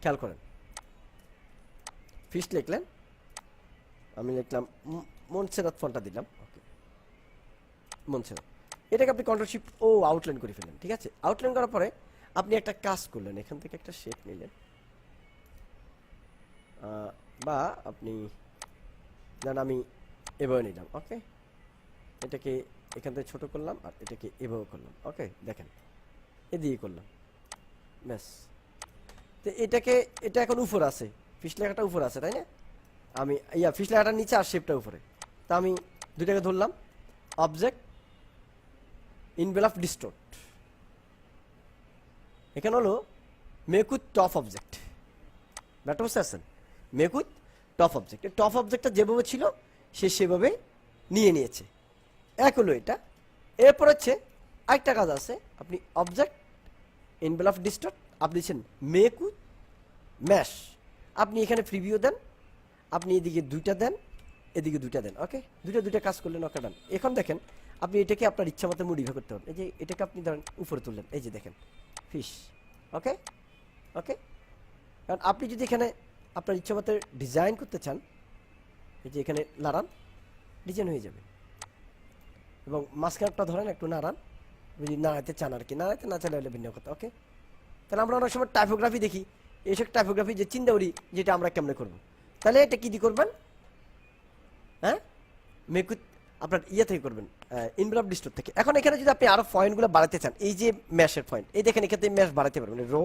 খেয়াল করেন ফিশ লিখলেন, আমি লিখলাম মনসেরাত ফন্টটা দিলাম। ওকে, মনসেরাত, এটাকে আপনি কন্ট্রোল-শিফট-O আউটলাইন করে ফেললেন। ঠিক আছে, আউটলাইন করার পরে আপনি একটা কাজ করলেন, এখান থেকে একটা শেপ নিলেন, বা আপনি দেন আমি এভাবে নিলাম। ওকে, এটাকে এখান থেকে ছোটো করলাম আর এটাকে এভাবে করলাম। ওকে, দেখেন এদিকে করলাম, ব্যাস। তো এটাকে এটা এখন উপর আছে, ফিশ লেখাটা উপর আছে তাই না, আমি ফিশ লেখাটার নিচে আর শেপটা উপরে, তা আমি দুইটাকে ধরলাম, অবজেক্ট ইনভেলপ ডিস্টোর্ট, এখানে হলো মেক উইথ টপ অবজেক্ট, ব্যাপারটা বুঝতে পারছেন? Make with top object, top অবজেক্টটা যেভাবে ছিল সে সেভাবে নিয়ে নিয়েছে, এক হলো এটা। এরপর হচ্ছে আরেকটা কাজ আছে, আপনি অবজেক্ট এনভেলপ ডিস্টর্ট আপনি দিচ্ছেন মেক উইথ ম্যাশ, আপনি এখানে প্রিভিউ দেন, আপনি এদিকে দুইটা দেন, এদিকে দুইটা দেন, ওকে, দুইটা কাজ করলেন, ওকে ডান। এখন দেখেন আপনি এটাকে আপনার ইচ্ছা মতো মডিফাই করতে পারেন। এই যে এটাকে আপনি ধরেন উপরে তুললেন, এই যে দেখেন ফিশ, ওকে ওকে। কারণ আপনি যদি এখানে আপনার ইচ্ছা মতো ডিজাইন করতে চান, এই যে এখানে নাড়ান, ডিজাইন হয়ে যাবে। এবং মাঝখানটা ধরেন একটু নাড়ান, যদি নাড়াতে চান আর কি, নাড়াতে না চাইলে হলে ভিন্ন কথা, ওকে। তাহলে আমরা অনেক সময় টাইপোগ্রাফি দেখি, এইসব টাইপোগ্রাফি যে চিন্তা করি যেটা আমরা কেমনে করবো, তাহলে এটা কি দিয়ে করবেন? হ্যাঁ, মেক উইথ আপনার ইয়ে থেকে করবেন, ইনভেলপ ডিস্টর্ট থেকে। এখন এখানে যদি আপনি আরো পয়েন্টগুলো বাড়াতে চান, এই যে ম্যাশের পয়েন্ট, এই দেখেন এখানে ম্যাশ বাড়াতে পারবেন, রো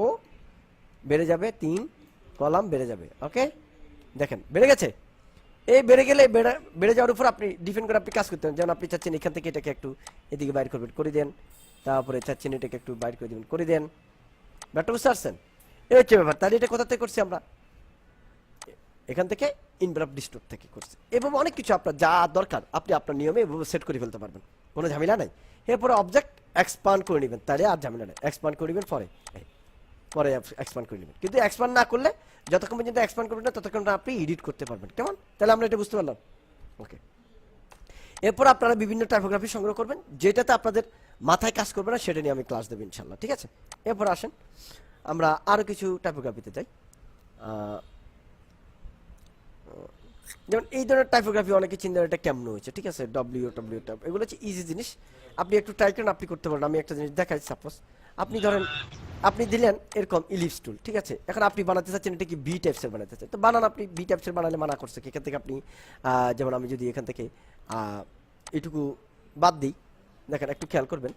বেড়ে যাবে, 3 কলাম বেড়ে যাবে, ওকে দেখেন বেড়ে গেছে। এই বেড়ে গেলে বেড়ে যাওয়ার উপর আপনি ডিপেন্ড করে আপনি কাজ করতে পারেন। যেমন আপনি চাচ্ছেন এখান থেকে এটাকে একটু এদিকে বাইর করবেন, করে দেন, তারপরে চাচ্ছেন এটাকে একটু বাইর করে দেবেন, করে দেন, ব্যাপারটা বুঝতে পারছেন? এই হচ্ছে ব্যাপার। তাহলে এটা কোথা থেকে করছি আমরা? এখান থেকে ইনভেলপ ডিস্টর্ট থেকে করছি। এভাবে অনেক কিছু আপনার যা দরকার আপনি আপনার নিয়মে এভাবে সেট করে ফেলতে পারবেন, কোনো ঝামেলা নাই। এরপরে অবজেক্ট এক্সপান্ড করে নেবেন, তাহলে আর ঝামেলা নেই, এক্সপান্ড করে নেবেন পরে এক্সপান্ড করে নেবেন। কিন্তু এক্সপান্ড না করলে, যতক্ষণ পর্যন্ত এক্সপান্ড করবেন না ততক্ষণ আপনি এডিট করতে পারবেন, কেমন? তাহলে আমরা এটা বুঝতে পারলাম, ওকে। এরপর আপনারা বিভিন্ন টাইপোগ্রাফি সংগ্রহ করবেন, যেটাতে আপনাদের মাথায় কাজ করবে না সেটা নিয়ে আমি ক্লাস দেবো ইনশাল্লাহ, ঠিক আছে? এরপর আসেন আমরা আরও কিছু টাইপোগ্রাফিতে যাই। যেমন এই ধরনের টাইপোগ্রাফি অনেকে চিন্তা এটা কেমন হয়েছে, ঠিক আছে? ডব্লিউ টাইপ, এগুলো হচ্ছে ইজি জিনিস, আপনি একটু ট্রাই করেন, আপনি করতে পারেন। আমি একটা জিনিস দেখাই, সাপোজ আপনি ধরেন আপনি দিলেন এরকম ইলিপস টুল, ঠিক আছে? এখন আপনি বানাতে চাচ্ছেন এটা কি বি টাইপসের বানাতে চাচ্ছেন, তো বানান, আপনি বি টাইপসের বানালে মানা করছে কি? এখান থেকে আপনি যেমন আমি যদি এখান থেকে এটুকু বাদ দিই, দেখেন একটু খেয়াল করবেন,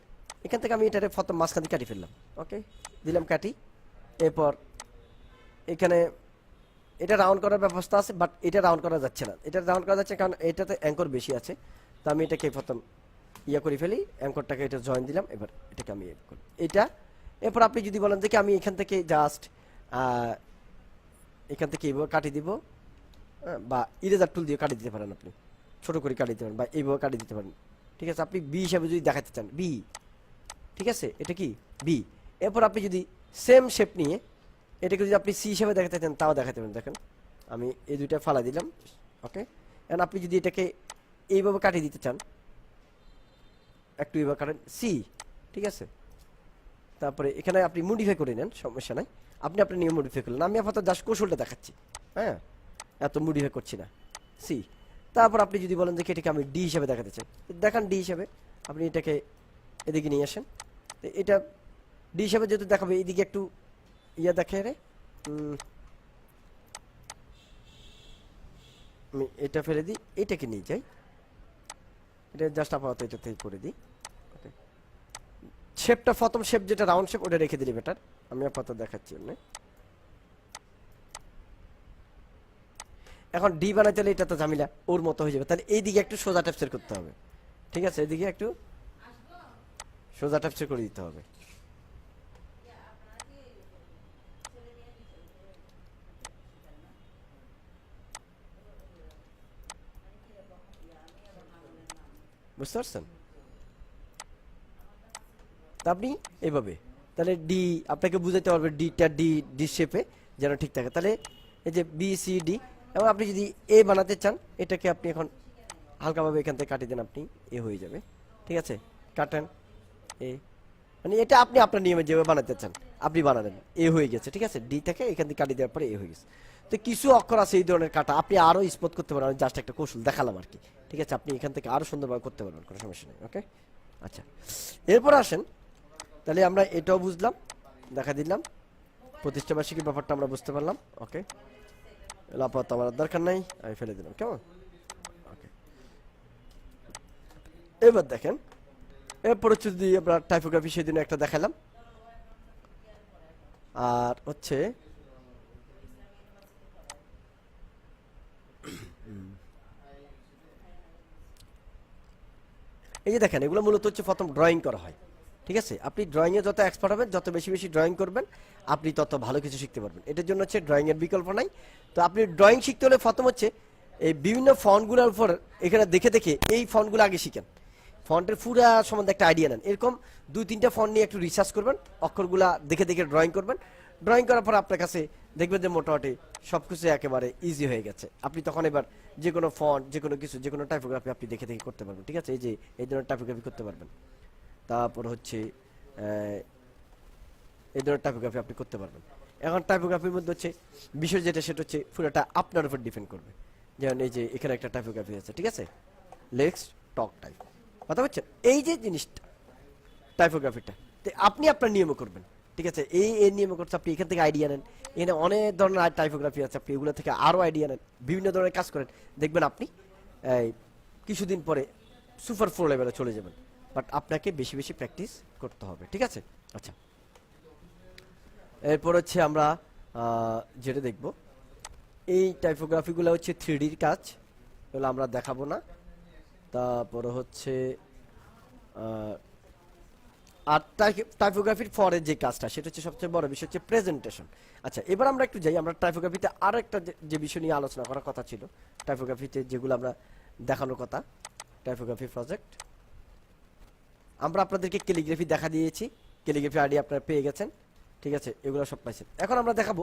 এখান থেকে আমি এটারে প্রথম মাঝখান দিয়ে কাটি ফেললাম, ওকে দিলাম কাটি। এরপর এখানে এটা রাউন্ড করার ব্যবস্থা আছে, বাট এটা রাউন্ড করা যাচ্ছে না, এটা রাউন্ড করা যাচ্ছে কারণ এটাতে অ্যাঙ্কর বেশি আছে। তো আমি এটাকে প্রথম ইয়ে করে ফেলি, অ্যাঙ্করটাকে এটা জয়েন দিলাম, এবার এটাকে আমি এটা। এরপর আপনি যদি বলেন যে কি আমি এখান থেকে জাস্ট এখান থেকে এইভাবে কাটিয়ে দিব, বা ইরেজার টুল দিয়ে কাটিয়ে দিতে পারেন, আপনি ছোট করে কাটিয়ে দিতে পারেন, বা এইভাবে কাটিয়ে দিতে পারেন, ঠিক আছে? আপনি বি হিসাবে যদি দেখাতে চান, বি, ঠিক আছে, এটা কি বি। এরপর আপনি যদি সেম শেপ নিয়ে এটাকে যদি আপনি সি হিসেবে দেখাতে চান তাও দেখাতে পারেন। দেখেন আমি এই দুইটা ফালা দিলাম, ওকে। এখন আপনি যদি এটাকে এইভাবে কাটিয়ে দিতে চান, একটু এইভাবে কাটেন সি, ঠিক আছে? তারপরে এখানে আপনি মডিফাই করে নেন, সমস্যা নাই, আপনি আপনার নিয়ম মডিফাই করলেন। আমি আপাতত জাস্ট কৌশলটা দেখাচ্ছি, হ্যাঁ, এত মডিফাই করছি না, সি। তারপর আপনি যদি বলেন যে এটাকে আমি ডি হিসেবে দেখাতে চাই, দেখান ডি হিসেবে, আপনি এটাকে এদিকে নিয়ে আসেন। এটা ডি হিসেবে যেহেতু দেখাবে, এইদিকে একটু ইয়া দেখে রে, আমি এটা ফেলে দিই, এটাকে নিয়ে যাই, এটা জাস্ট আপাতত এটা থেকে করে দিই, ওকে। শেপটা প্রথম শেপ যেটা রাউন্ড শেপ ওটা রেখে দিলি বেটার, আমি আপাতত দেখাচ্ছি এমনি। এখন ডি বানাইতে হলে এটা তো ঝামেলা, ওর মতো হয়ে যাবে, তাহলে এইদিকে একটু সোজা টাইপসের করতে হবে, ঠিক আছে? এদিকে একটু সোজা টাইপসের করে দিতে হবে। বুঝতে পারছেন? আপনি এইভাবে তাহলে ডি আপনাকে বুঝাইতে পারবে, ডিটা ডি ডি শেপে যেন ঠিক থাকে। তাহলে এই যে বি সি ডি, এবং আপনি যদি এ বানাতে চান এটাকে আপনি এখন হালকাভাবে এখান থেকে কাটিয়ে দেন, আপনি এ হয়ে যাবে, ঠিক আছে? কাটেন এ, মানে এটা আপনি আপনার নিয়মে যেভাবে বানাতে চান আপনি বানালেন, এ হয়ে গেছে, ঠিক আছে? ডি থেকে এখান থেকে কাটিয়ে দেওয়ার পরে এ হয়ে গেছে। তো কিছু অক্ষর আছে এই ধরনের কাটা, আপনি আরও স্পট করতে পারেন, জাস্ট একটা কৌশল দেখালাম আর কি, ঠিক আছে? আপনি এখান থেকে আরও সুন্দরভাবে করতে পারবেন, কোনো সমস্যা নেই, ওকে। আচ্ছা, এরপর আসেন, তাহলে আমরা এটাও বুঝলাম, দেখা দিলাম, প্রতিষ্ঠাবার্ষিকীর ব্যাপারটা আমরা বুঝতে পারলাম, ওকে। আপাতত আমার দরকার নাই, আমি ফেলে দিলাম, কেমন? ওকে। এবার দেখেন, এরপর হচ্ছে যদি আমরা টাইপোগ্রাফি সেদিন একটা দেখালাম, আর হচ্ছে এই যে দেখেন, এগুলো মূলত হচ্ছে প্রথম ড্রয়িং করা হয়, ঠিক আছে, আপনি ড্রয়িংয়ে যত এক্সপার্ট হবেন, যত বেশি বেশি ড্রয়িং করবেন, আপনি তত ভালো কিছু শিখতে পারবেন। এটার জন্য হচ্ছে ড্রয়িংয়ের বিকল্প নাই। তো আপনি ড্রয়িং শিখতে হলে প্রথম হচ্ছে এই বিভিন্ন ফন্টগুলোর উপর এখানে দেখে দেখে এই ফন্টগুলো আগে শিখেন, ফন্টের পুরা সম্বন্ধে একটা আইডিয়া নেন। এরকম 2-3টা ফন্ট নিয়ে একটু রিসার্চ করবেন, অক্ষরগুলা দেখে দেখে ড্রয়িং করবেন। ড্রয়িং করার পর আপনার কাছে দেখবেন যে মোটামুটি সব কিছু একেবারে ইজি হয়ে গেছে। আপনি তখন এবার যে কোনো ফন্ট, যে কোনো কিছু, যে কোনো টাইপোগ্রাফি আপনি দেখে দেখে করতে পারবেন। ঠিক আছে, এই যে এই ধরনের টাইপোগ্রাফি করতে পারবেন। তারপর হচ্ছে এই ধরনের টাইপোগ্রাফি আপনি করতে পারবেন। এখন টাইপোগ্রাফির মধ্যে হচ্ছে বিষয় যেটা, সেটা হচ্ছে পুরোটা আপনার উপর ডিপেন্ড করবে। যেমন এই যে এখানে একটা টাইপোগ্রাফি আছে, ঠিক আছে, লেটস টক টাইপ, কথা বলছেন, এই যে জিনিসটা টাইপোগ্রাফিটা আপনি আপনার নিয়মে করবেন। ঠিক আছে, এই নিয়মে করছে, আপনি এখান থেকে আইডিয়া নেন। এখানে অনেক ধরনের টাইপোগ্রাফি আছে, আপনি এগুলো থেকে আরও আইডিয়া নেন, বিভিন্ন ধরনের কাজ করেন, দেখবেন আপনি কিছুদিন পরে সুপার 4 লেভেলে চলে যাবেন। বাট আপনাকে বেশি বেশি প্র্যাকটিস করতে হবে। ঠিক আছে, আচ্ছা, এরপর হচ্ছে আমরা যেটা দেখব, এই টাইপোগ্রাফিগুলো হচ্ছে 3Dর কাজ, এগুলো আমরা দেখাবো না। তারপরে হচ্ছে আর টাইপোগ্রাফির পরে যে কাজটা, সেটা হচ্ছে সবচেয়ে বড় বিষয়, হচ্ছে প্রেজেন্টেশন। আচ্ছা, এবার আমরা একটু যাই, আমরা টাইপোগ্রাফিতে আর একটা যে বিষয় নিয়ে আলোচনা করার কথা ছিল, টাইপোগ্রাফিতে যেগুলো আমরা দেখানোর কথা, টাইপোগ্রাফি প্রজেক্ট, আমরা আপনাদেরকে ক্যালিগ্রাফি দেখা দিয়েছি, ক্যালিগ্রাফি আইডি আপনারা পেয়ে গেছেন। ঠিক আছে, এগুলো সব পাইছেন। এখন আমরা দেখাবো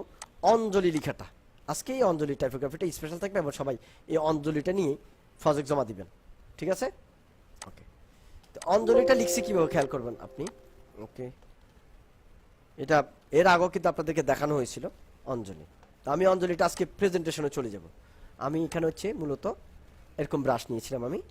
অঞ্জলি লেখাটা। আজকে এই অঞ্জলি টাইপোগ্রাফিটা স্পেশাল থাকবে, এবং সবাই এই অঞ্জলিটা নিয়ে প্রজেক্ট জমা দিবেন। ঠিক আছে, ওকে। তো অঞ্জলিটা লিখছি কিভাবে খেয়াল করবেন আপনি। ওকে, এটা এর আগেও কিন্তু আপনাদেরকে দেখানো হয়েছিল অঞ্জলি। তো আমি অঞ্জলিটা আজকে প্রেজেন্টেশনে চলে যাব। আমি এখানে হচ্ছে মূলত এরকম ব্রাশ নিয়েছিলাম আমি,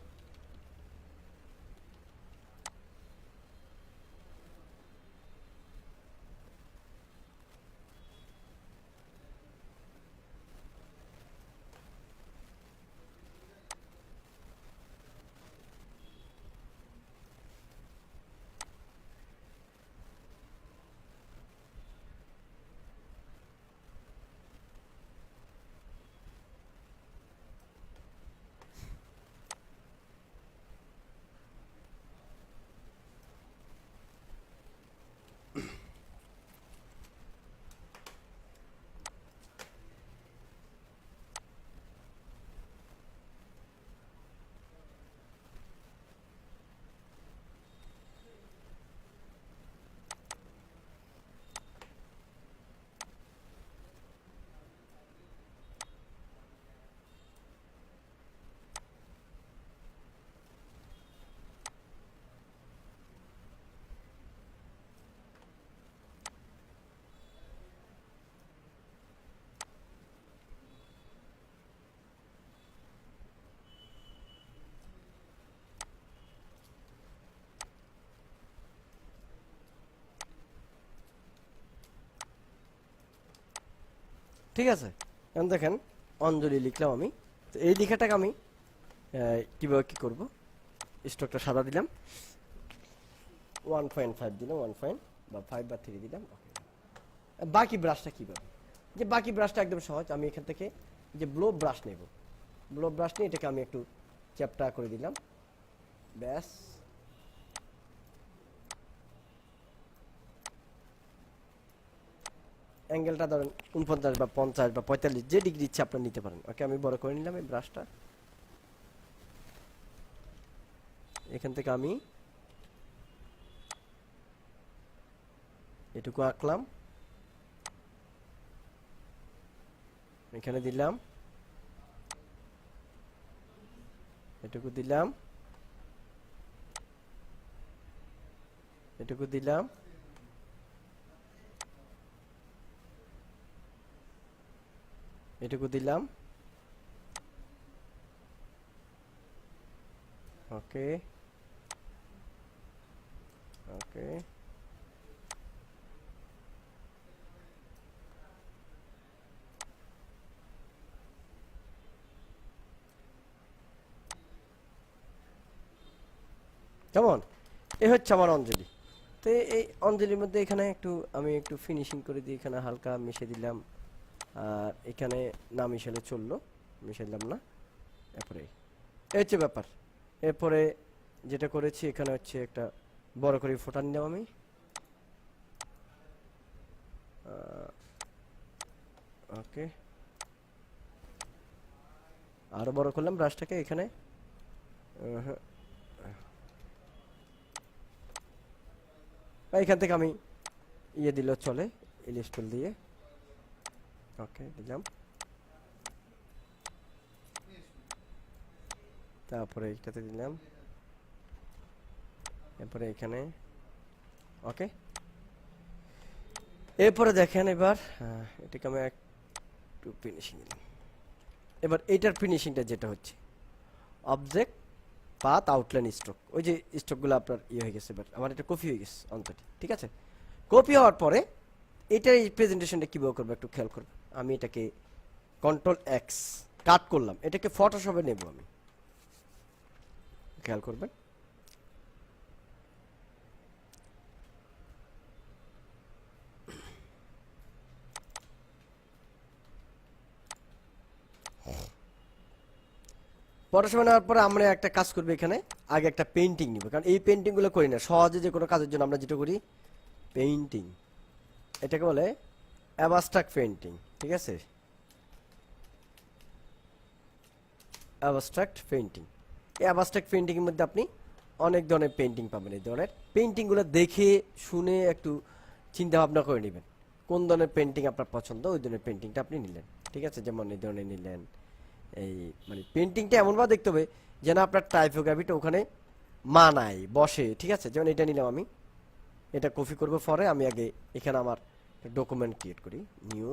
ঠিক আছে। এখন দেখেন অঞ্জলি লিখলাম আমি। তো এই লেখাটাকে আমি কীভাবে কী করবো, স্ট্রোকটা সাদা দিলাম, 1.5 দিলাম, 1 বা 5 বা 3 দিলাম। বাকি ব্রাশটা কীভাবে, যে বাকি ব্রাশটা একদম সহজ। আমি এখান থেকে যে ব্লো ব্রাশ নেব, ব্লো ব্রাশ নিয়ে এটাকে আমি একটু চ্যাপটা করে দিলাম, ব্যাস। অ্যাঙ্গেলটা ধরেন 49 বা 50 বা 45, যে ডিগ্রি ইচ্ছে আপনার নিতে পারেন। ওকে, আমি বড় করে নিলাম এই ব্রাশটা। এখান থেকে আমি এটুকু আঁকলাম, এখানে দিলাম, এটুকু দিলাম, এটুকু দিলাম, এটুকু দিলাম। ওকে ওকে, কেমন? এ হচ্ছে আমার অঞ্জলি। তো এই অঞ্জলির মধ্যে এখানে আমি একটু ফিনিশিং করে দিই, এখানে হালকা মিশে দিলাম, আর এখানে না মিশালে চললো, মিশাইলাম না। এরপরে এই হচ্ছে ব্যাপার। এরপরে যেটা করেছি, এখানে হচ্ছে একটা বড় করে ফোটা নিলাম আমি। ওকে, আরো বড় করলাম ব্রাশটাকে এখানে। এখান থেকে আমি ইয়ে দিলেও চলে, ইলিশ টুল দিয়ে। ওকে, দিলাম। তারপরে এইটাতে দিলাম, এরপরে এখানে। ওকে, এরপরে দেখেন এবার এটাকে আমি একটু ফিনিশিং দিলাম। এবার এইটার ফিনিশিংটা যেটা হচ্ছে অবজেক্ট পাথ আউটলাইন স্ট্রোক, ওই যে স্ট্রোকগুলো আপনার ইয়ে হয়ে গেছে। এবার আমার এটা কপি হয়ে গেছে অন্তটি, ঠিক আছে। কপি হওয়ার পরে এটার এই প্রেজেন্টেশনটা কীভাবে করবো একটু খেয়াল করবো। আমি এটাকে কন্ট্রোল এক্স কাট করলাম, এটাকে ফটোশপে নেব আমি, খেয়াল করবেন। ফটোশপে নেওয়ার পরে আমরা একটা কাজ করবো, এখানে আগে একটা পেইন্টিং নিব, কারণ এই পেইন্টিংগুলো করি না সহজে। যে কোনো কাজের জন্য আমরা যেটা করি পেইন্টিং, এটাকে বলে অ্যাবস্ট্রাক্ট পেইন্টিং, ঠিক আছে। অ্যাবস্ট্রাক্ট পেইন্টিং, এই অ্যাবস্ট্রাক্ট পেইন্টিংয়ের মধ্যে আপনি অনেক ধরনের পেইন্টিং পাবেন। এই ধরনের পেইন্টিংগুলো দেখে শুনে একটু চিন্তা ভাবনা করে নেবেন কোন ধরনের পেইন্টিং আপনার পছন্দ, ওই ধরনের পেইন্টিংটা আপনি নিলেন, ঠিক আছে। যেমন এই ধরনের নিলেন, এই মানে পেইন্টিংটা এমনভাবে দেখতে হবে যেন আপনার টাইপোগ্রাফিটা ওখানে মানায় বসে, ঠিক আছে। যেমন এটা নিলাম আমি, এটা কপি করব। পরে আমি আগে এখানে আমার ডকুমেন্ট ক্রিয়েট করি, নিউ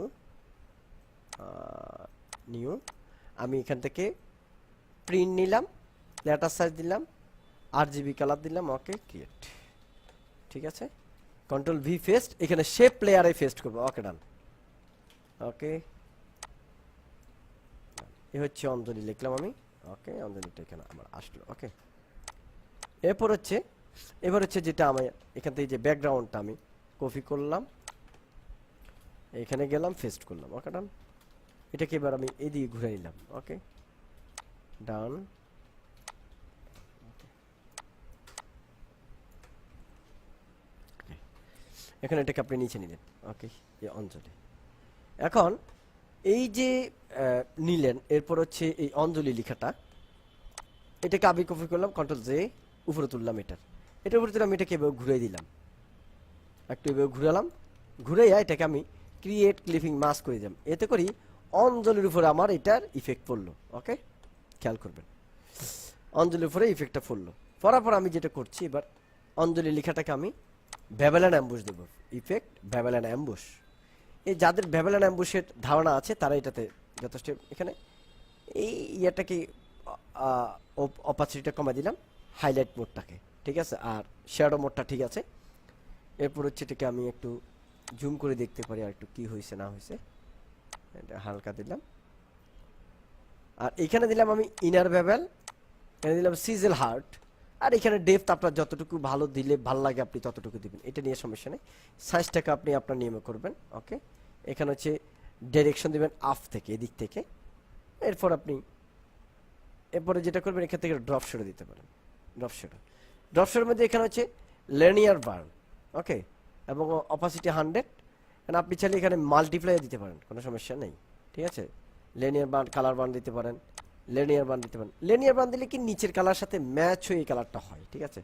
নিউ। আমি এখান থেকে প্রিন্ট নিলাম, লেটার সাইজ দিলাম, RGB কালার দিলাম। ওকে, ক্রিয়েট, ঠিক আছে। কন্ট্রোল ভি পেস্ট, এখানে শেপ লেয়ারে পেস্ট করব। ওকে, ডান। ওকে, এই হচ্ছে অঞ্জলি লিখলাম আমি। ওকে, অঞ্জলিটা এখানে আমার আসলো। ওকে, এরপর হচ্ছে এবার হচ্ছে যেটা আমি এখান থেকে যে ব্যাকগ্রাউন্ডটা আমি কপি করলাম, এখানে গেলাম, পেস্ট করলাম। ওকে, ডান। এটাকে এবার আমি এদিকে ঘুরে নিলাম। ওকে, ডান। এখন এটাকে আপনি নিচে নিলেন। ওকে, এই অঞ্জলি। এখন এই যে নিলেন, এরপর হচ্ছে এই অঞ্জলি লেখাটা, এটাকে আমি কপি করলাম, কন্ট্রোল জে, উপরে তুললাম। এটার উপরে তুললাম, এটাকে এভাবে ঘুরে দিলাম, একটু এভাবে ঘুরালাম। ঘুরাইয়া এটাকে আমি ক্রিয়েট ক্লিপিং মাস্ক করে দিলাম। এতে করি অঞ্জলির উপরে আমার এটার ইফেক্ট পড়লো। ওকে, খেয়াল করবেন, অঞ্জলির উপরে ইফেক্টটা পড়লো। পড়ার পর আমি যেটা করছি, এবার অঞ্জলি লেখাটাকে আমি ভ্যাবেলান অ্যাম্বুশ দেবো। Effect bevel and emboss. এই যাদের ভ্যাবেলান অ্যাম্বুশের ধারণা আছে তারা এটাতে যথেষ্ট। এখানে এই ইয়েটাকে অপাসিটিটা কমা দিলাম, হাইলাইট মোডটাকে, ঠিক আছে। আর শ্যাডো মোডটা ঠিক আছে। এরপর হচ্ছে এটাকে আমি একটু জুম করে দেখতে পারি আর একটু কি হয়েছে না হয়েছে। এটা হালকা দিলাম। আর এখানে দিলাম আমি ইনার ভ্যাবেল, এখানে দিলাম সিজেল হার্ট। আর এখানে ডেপথ আপনার যতটুকু ভালো দিলে ভালো লাগে আপনি ততটুকু দিবেন, এটা নিয়ে সমস্যা নেই। সাইজটাকে আপনি আপনার নিয়মে করবেন। ওকে, এখানে হচ্ছে ডাইরেকশন দিবেন আপ থেকে, এদিক থেকে। এরপর আপনি এরপরে যেটা করবেন, এখান থেকে ড্রপ শেডো দিতে পারেন। ড্রপ শেডোর মধ্যে এখানে হচ্ছে লিনিয়ার বার্ন। ওকে, এবং অপাসিটি 100। কারণ আপনি চাইলে এখানে মাল্টিপ্লাই দিতে পারেন, কোনো সমস্যা নেই, ঠিক আছে। লিনিয়ার বার্ন, কালার বার্ন দিতে পারেন, লিনিয়ার বার্ন দিতে পারেন। লিনিয়ার বার্ন দিলে কি নিচের কালার সাথে ম্যাচ হয়ে এই কালারটা হয়, ঠিক আছে।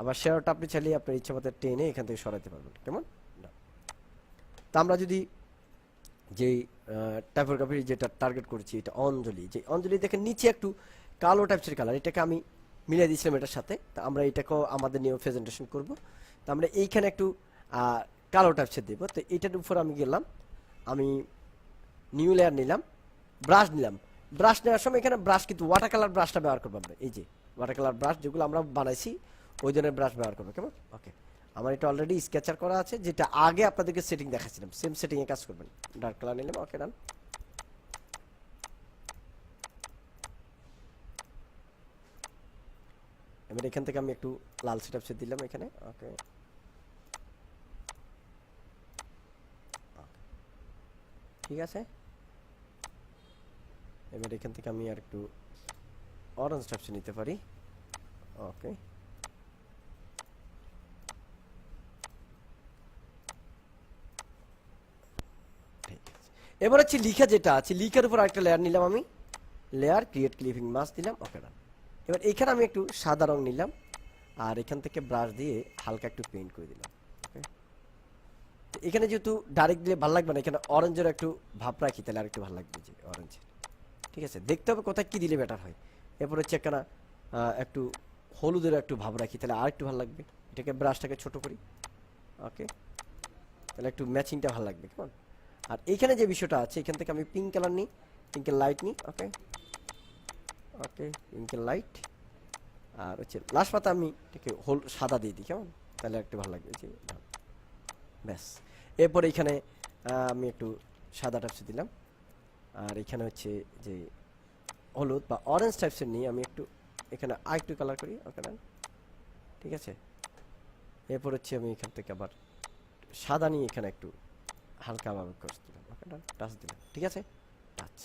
আবার শেয়ারটা আপনি চাইলে আপনার ইচ্ছা মতো টেনে এখান থেকে সরাতে পারবেন, কেমন না। তা আমরা যদি যেই টাইপোগ্রাফি যেটা টার্গেট করছি, এটা অঞ্জলি, যে অঞ্জলি দেখেন নিচে একটু কালো টাইপসের কালার, এটাকে আমি মিলিয়ে দিয়েছিলাম এটার সাথে। তা আমরা এটাকেও আমাদের নিয়ে প্রেজেন্টেশন করব। তো আমরা এইখানে একটু কালো টাইপসের দেবো। তো এটার উপর আমি গেলাম, আমি নিউ লেয়ার নিলাম, ব্রাশ নিলাম। ব্রাশ নেওয়ার সময় এখানে ব্রাশ কিন্তু ওয়াটার কালার ব্রাশটা ব্যবহার করবো আমরা। এই যে ওয়াটার কালার ব্রাশ যেগুলো আমরা বানাইছি ওই ধরনের ব্রাশ ব্যবহার করবো, কেমন। ওকে, আমার এটা অলরেডি স্কেচার করা আছে, যেটা আগে আপনাদেরকে সেটিং দেখাচ্ছিলাম, সেম সেটিংয়ে কাজ করবেন। ডার্ক কালার নিলাম। ওকে, ডান। এবার এখান থেকে আমি একটু লাল সেটআপ সেট দিলাম এখানে। ওকে, ঠিক আছে। এবার এখান থেকে আমি আর একটু অরেঞ্জ টাইপসে নিতে পারি। ওকে, এবার হচ্ছে লিখা যেটা আছে, লিখার উপর আরেকটা লেয়ার নিলাম আমি, লেয়ার ক্রিয়েট ক্লিপিং মাস্ক দিলাম, ওকে ডান। এবার এখানে আমি একটু সাদা রং নিলাম, আর এখান থেকে ব্রাশ দিয়ে হালকা একটু পেইন্ট করে দিলাম। ওকে, এখানে যেহেতু ডাইরেক্ট দিলে ভালো লাগবে না, এখানে অরেঞ্জের একটু ভাব রাখি, তাহলে আর একটু ভালো লাগবে যে অরেঞ্জ। ঠিক আছে, দেখতে হবে কোথায় কি দিলে বেটার হয়। এরপর হচ্ছে একখানা একটু হলুদের একটু ভাব রাখি, তাহলে আর একটু ভালো লাগবে। এটাকে ব্রাশটাকে ছোট করি, ওকে, তাহলে একটু ম্যাচিংটা ভালো লাগবে, কেমন। আর এইখানে যে বিষয়টা আছে, এখান থেকে আমি পিঙ্ক কালার নিই, পিঙ্কের লাইট নিই, ওকে ওকে, পিঙ্কের লাইট। আর হচ্ছে লাস্ট পাতা আমি এটাকে সাদা দিয়ে দিই, কেমন, তাহলে একটু ভালো লাগবে যে, ব্যাস। এরপর এখানে আমি একটু সাদা টাইপসে দিলাম, আর এখানে হচ্ছে যে হলুদ বা অরেঞ্জ টাইপসের নিয়ে আমি একটু এখানে আরেকটু কালার করি, ওকে ডান। ঠিক আছে, এরপর হচ্ছে আমি এখান থেকে আবার সাদা নিয়ে এখানে একটু হালকাভাবে করে দিলাম, ওকে ডান, টাচ দিলাম। ঠিক আছে, টাচ।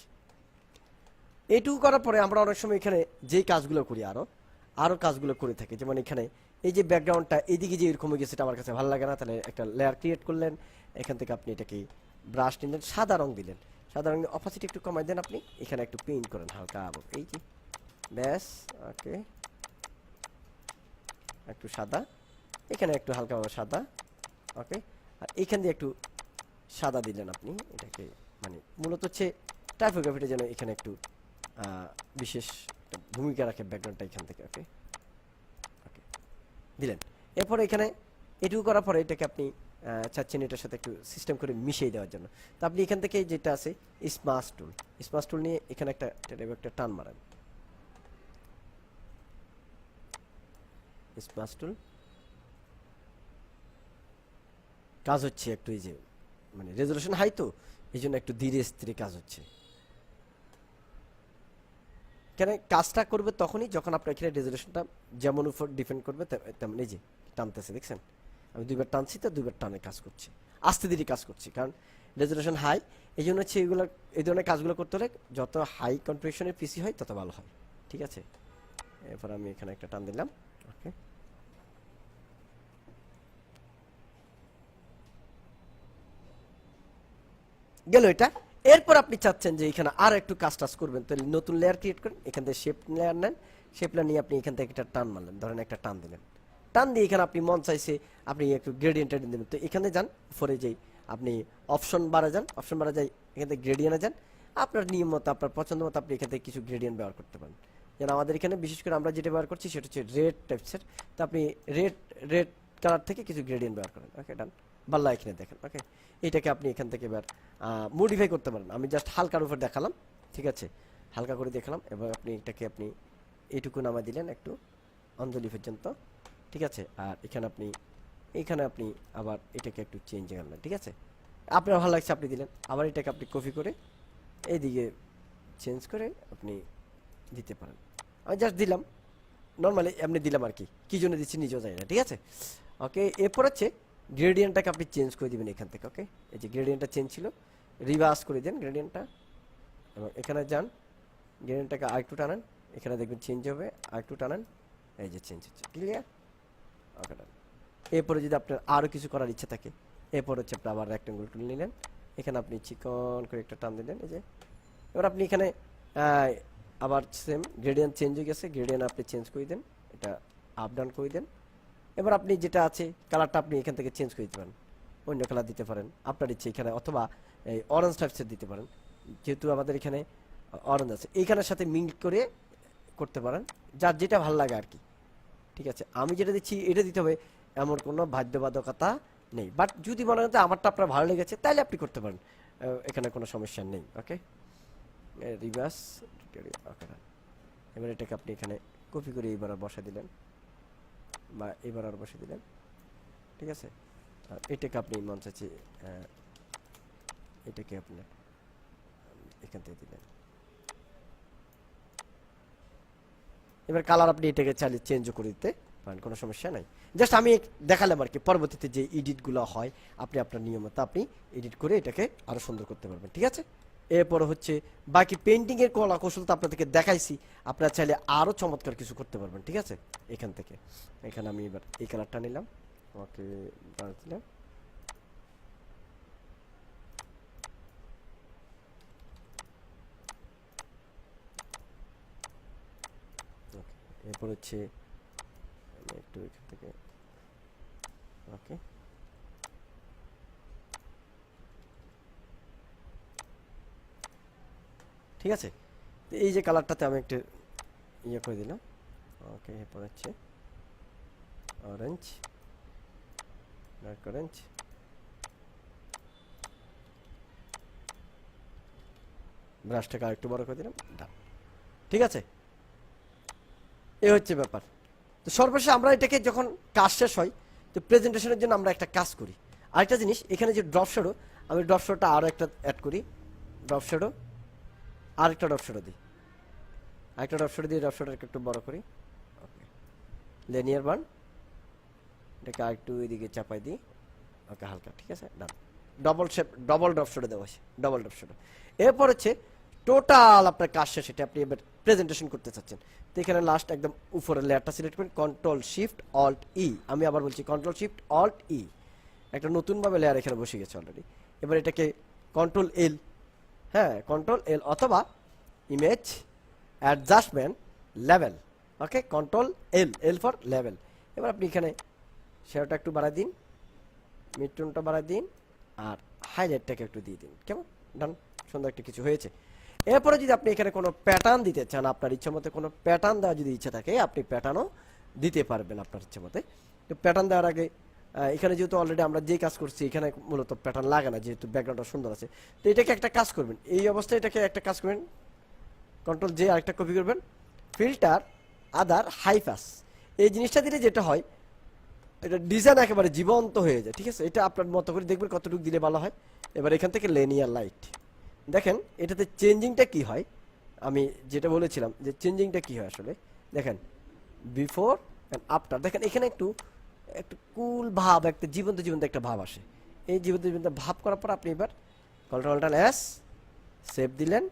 এইটুকু করার পরে আমরা অনেক সময় এখানে যেই কাজগুলো করি, আরও কাজগুলো করে থাকি। যেমন এখানে এই যে ব্যাকগ্রাউন্ডটা এদিকে যে এরকম হয়ে গেছে, এটা আমার কাছে ভালো লাগে না, তাহলে একটা লেয়ার ক্রিয়েট করলেন, এখান থেকে আপনি এটাকে ব্রাশ নিলেন, সাদা রং দিলেন, সাদা রঙের অপাসিটি একটু কমাই দেন আপনি, এখানে একটু পেইন্ট করেন হালকা, এই যে ব্যাস, ওকে, একটু সাদা, এখানে একটু হালকাভাবে সাদা, ওকে। আর এইখান দিয়ে একটু সাদা দিলেন আপনি, এটাকে মানে মূলত হচ্ছে টাইপোগ্রাফিটা যেন এখানে একটু বিশেষ ভূমিকা রাখে ব্যাকগ্রাউন্ডটা এখান থেকে, ওকে ওকে দিলেন। এরপরে এখানে এটুকু করার পরে এটাকে আপনি চাচ্ছেন এটার সাথে একটু সিস্টেম করে মিশিয়ে দেওয়ার জন্য, তো আপনি এখান থেকে যেটা আছে স্মাশ টুল নিয়ে এখানে একটা টান মারেন, স্মাশ টুল। কাজ হচ্ছে একটু এই যে মানে রেজলিউশন হাই, তো এই জন্য একটু ধীরে স্থিরে কাজ হচ্ছে। কেন কাজটা করবে তখনই যখন আপনার এখানে রেজলিউশনটা যেমন উপর ডিপেন্ড করবে, তেমন এই যে টানতেছে, দেখছেন আমি দুইবার টানছি, তো দুইবার টানে কাজ করছে, আস্তে ধীরে কাজ করছি, কারণ রেজলিউশন হাই। এই জন্য হচ্ছে এগুলো, এই ধরনের কাজগুলো করতে হলে যত হাই কনফিগারেশনের পিসি হয় তত ভালো হয়। ঠিক আছে, এরপর আমি এখানে একটা টান দিলাম, ওকে। গেল এটা। এরপর আপনি চাচ্ছেন যে এখানে আর একটু কাজ টাজ করবেন, তাহলে নতুন লেয়ার ক্রিয়েট করেন, এখান থেকে শেপ লেয়ার নেন, শেপ লেয়ার নিয়ে আপনি এখান থেকে একটা টান মারলেন, ধরেন একটা টান দিলেন, টান দিয়ে এখানে আপনি মন চাইছে আপনি একটু গ্রেডিয়েন্টটা দেবেন, তো এখানে যান উপরে যেই আপনি অপশন বারে যান, অপশন বারে যাই এখান থেকে গ্রেডিয়েন্টে যান, আপনার নিয়ম মতো আপনার পছন্দ মতো আপনি এখান থেকে কিছু গ্রেডিয়েন্ট ব্যবহার করতে পারেন। যেন আমাদের এখানে বিশেষ করে আমরা যেটা ব্যবহার করছি সেটা হচ্ছে রেড টাইপসের, তো আপনি রেড রেড কালার থেকে কিছু গ্রেডিয়েন্ট ব্যবহার করেন, ওকে ডান। বাল্লা এখানে দেখেন, ওকে, এইটাকে আপনি এখান থেকে এবার মডিফাই করতে পারেন। আমি জাস্ট হালকার উপর দেখালাম, ঠিক আছে, হালকা করে দেখালাম। এবার আপনি এটাকে আপনি এইটুকু নামাই দিলেন একটু অঞ্জলি পর্যন্ত, ঠিক আছে। আর এখানে আপনি আবার এটাকে একটু চেঞ্জ করলেন, ঠিক আছে, আপনার ভালো লাগছে আপনি দিলেন। আবার এটাকে আপনি কপি করে এইদিকে চেঞ্জ করে আপনি দিতে পারেন। আমি জাস্ট দিলাম, নর্মালি এমনি দিলাম আর কি, কী জন্য দিচ্ছি নিজেও জানি না, ঠিক আছে, ওকে। এরপর হচ্ছে গ্রেডিয়েন্টটাকে আপনি চেঞ্জ করে দিবেন এখান থেকে, ওকে। এই যে গ্রেডিয়েন্টটা চেঞ্জ ছিল, রিভার্স করে দেন গ্রেডিয়েন্টটা, এবং এখানে যান, গ্রেডিয়েন্টটাকে আরেকটু টানান, এখানে দেখবেন চেঞ্জ হবে, আরেকটু টানান, এই যে চেঞ্জ হচ্ছে, ক্লিয়ার, ওকে ডান। এরপরে যদি আপনার আরও কিছু করার ইচ্ছা থাকে, এরপর হচ্ছে আপনি আবার রেক্টেঙ্গল টুল নিলেন, এখানে আপনি চিকন করে একটা টান দিলেন, এই যে। এবার আপনি এখানে আবার সেম গ্রেডিয়েন্ট চেঞ্জ হয়ে গেছে, গ্রেডিয়েন্ট আপনি চেঞ্জ করে দেন, এটা আপ ডাউন করে দেন। এবার আপনি যেটা আছে কালারটা আপনি এখান থেকে চেঞ্জ করে দিতে পারেন, অন্য কালার দিতে পারেন আপনার ইচ্ছে এখানে, অথবা এই অরেঞ্জ টাইপসের দিতে পারেন, যেহেতু আমাদের এখানে অরেঞ্জ আছে, এইখানের সাথে মিক্স করে করতে পারেন, যার যেটা ভালো লাগে আর কি, ঠিক আছে। আমি যেটা দিচ্ছি এটা দিতে হবে এমন কোনো বাধ্যবাধকতা নেই, বাট যদি মনে হয় আমারটা আপনার ভালো লেগেছে তাহলে আপনি করতে পারেন, এখানে কোনো সমস্যা নেই, ওকে। রিভার্স, ওকে। এবার এটাকে আপনি এখানে কপি করে এইবার বসা দিলেন, বা এবার আর বসে দিলেন, ঠিক আছে। আর এটাকে আপনি মন চাচ্ছে এটাকে আপনি এখান থেকে দিলেন। এবার কালার আপনি এটাকে চাইলে চেঞ্জও করে দিতে পারেন, কোনো সমস্যা নাই। জাস্ট আমি দেখালাম আর কি, পরবর্তীতে যে এডিটগুলো হয় আপনি আপনার নিয়মত আপনি এডিট করে এটাকে আরও সুন্দর করতে পারবেন, ঠিক আছে। এরপর হচ্ছে বাকি পেন্টিংয়ের কলা কৌশল তো আপনাদেরকে দেখাইছি, আপনারা চাইলে আরও চমৎকার কিছু করতে পারবেন, ঠিক আছে। এখান থেকে এখানে আমি এবার এই কালারটা নিলাম, ওকে দিলাম, এরপর হচ্ছে আমি একটু এখান থেকে ওকে ঠিক আছে। তো এই যে কালারটাতে আমি একটু ইয়ে করে দিলাম, ওকে। এরপর হচ্ছে অরেঞ্জ, ডার্ক অরেঞ্জ, ব্রাশটাকে আরেকটু বড় করে দিলাম, ডান। ঠিক আছে, এই হচ্ছে ব্যাপার। তো সর্বশেষে আমরা এটাকে যখন কাজ শেষ হয়, তো প্রেজেন্টেশনের জন্য আমরা একটা কাজ করি। আরেকটা জিনিস, এখানে যে ড্রপ শ্যাডো, আমি ড্রপ শ্যাডোটা আরও একটা অ্যাড করি, ড্রপ শ্যাডো, আরেকটা ড্রপ শ্যাডো দিই, আরেকটা ড্রপ শ্যাডো দিয়ে ড্রপ শ্যাডোটাকে একটু বড় করি, ওকে। লিনিয়ার বার্ন, এটাকে আরেকটু এদিকে চাপাই দিই, ওকে, হালকা, ঠিক আছে, done. Double shape, double drop shadow দেওয়া আছে, ডবল ড্রপ শ্যাডো। এরপর হচ্ছে টোটাল আপনার কাজ শেষ, সেটা আপনি এবার প্রেজেন্টেশন করতে চাচ্ছেন। তো এখানে লাস্ট একদম উপরের লেয়ারটা সিলেক্ট করবেন, কন্ট্রোল শিফট অল্ট ই, আমি আবার বলছি কন্ট্রোল শিফট অল্ট ই, একটা নতুনভাবে লেয়ার এখানে বসে গেছে অলরেডি। এবার এটাকে কন্ট্রোল এল, হ্যাঁ কন্ট্রোল এল, অথবা image adjustment level, okay, control L, L for level. এবার আপনি এখানে শেয়ারটা একটু বাড়াই দিন, মিড টোনটা বাড়াই দিন, আর হাইলাইটটাকে একটু দিয়ে দিন, কেমন, ডান, সুন্দর একটা কিছু হয়েছে। এরপরে যদি আপনি এখানে কোনো প্যাটার্ন দিতে চান, আপনার ইচ্ছা মতো কোনো প্যাটার্ন দেওয়ার যদি ইচ্ছা থাকে, আপনি প্যাটার্নও দিতে পারবেন আপনার ইচ্ছা মতে। তো প্যাটার্ন দেওয়ার আগে এখানে যেহেতু অলরেডি আমরা যে কাজ করছি, এখানে মূলত প্যাটার্ন লাগে না, যেহেতু ব্যাকগ্রাউন্ডটা সুন্দর আছে। তো এটাকে একটা কাজ করবেন, এই অবস্থায় এটাকে একটা কাজ করবেন, কন্ট্রোল জে, আরেকটা কপি করবেন, ফিল্টার আদার হাই পাস, এই জিনিসটা দিলে যেটা হয়, এটা ডিজাইন একেবারে জীবন্ত হয়ে যায়, ঠিক আছে। এটা আপনার মতো করে দেখবেন কতটুকু দিলে ভালো হয়। এবার এখান থেকে লিনিয়ার লাইট দেখেন, এটাতে চেঞ্জিংটা কি হয়, আমি যেটা বলেছিলাম যে চেঞ্জিংটা কি হয় আসলে দেখেন, বিফোর অ্যান্ড আফটার, দেখেন এখানে একটু একটু কুল ভাব, একটা জীবন্ত জীবন্ত একটা ভাব আসে। এই জীবন্ত জীবন্ত ভাব করার পর আপনি এবার কন্ট্রোল এস সেভ দিলেন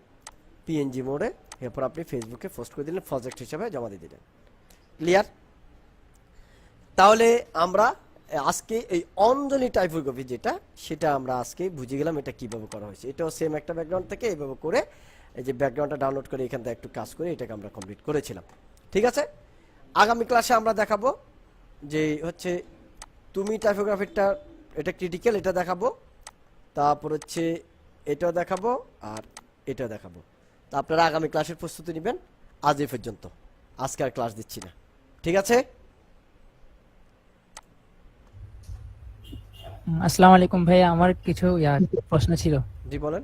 পিএনজি মোডে, এরপর আপনি ফেসবুকে পোস্ট করে দিলেন, প্রজেক্ট হিসাবে জমা দিয়ে দিলেন। ক্লিয়ার? তাহলে আমরা আজকে এই অঞ্জলি টাইপোগ্রাফি যেটা, সেটা আমরা আজকে বুঝে গেলাম এটা কিভাবে করা হয়েছে। এটাও সেম একটা ব্যাকগ্রাউন্ড থেকে এইভাবে করে, এই যে ব্যাকগ্রাউন্ডটা ডাউনলোড করে এখান থেকে একটু কাজ করে এটাকে আমরা কমপ্লিট করেছিলাম। ঠিক আছে, আগামী ক্লাসে আমরা দেখাবো যে হচ্ছে তুমি টাইপোগ্রাফিটা, এটা ক্রিটিক্যাল, এটা দেখাবো, তারপর হচ্ছে এটাও দেখাবো, আর এটাও দেখাবো। তা আপনারা আগামী ক্লাসের প্রস্তুতি নেবেন। আজ এই পর্যন্ত, আজকে আর ক্লাস দিচ্ছি না, ঠিক আছে। আসসালামু আলাইকুম ভাইয়া, আমার কিছু প্রশ্ন ছিল। জি বলেন।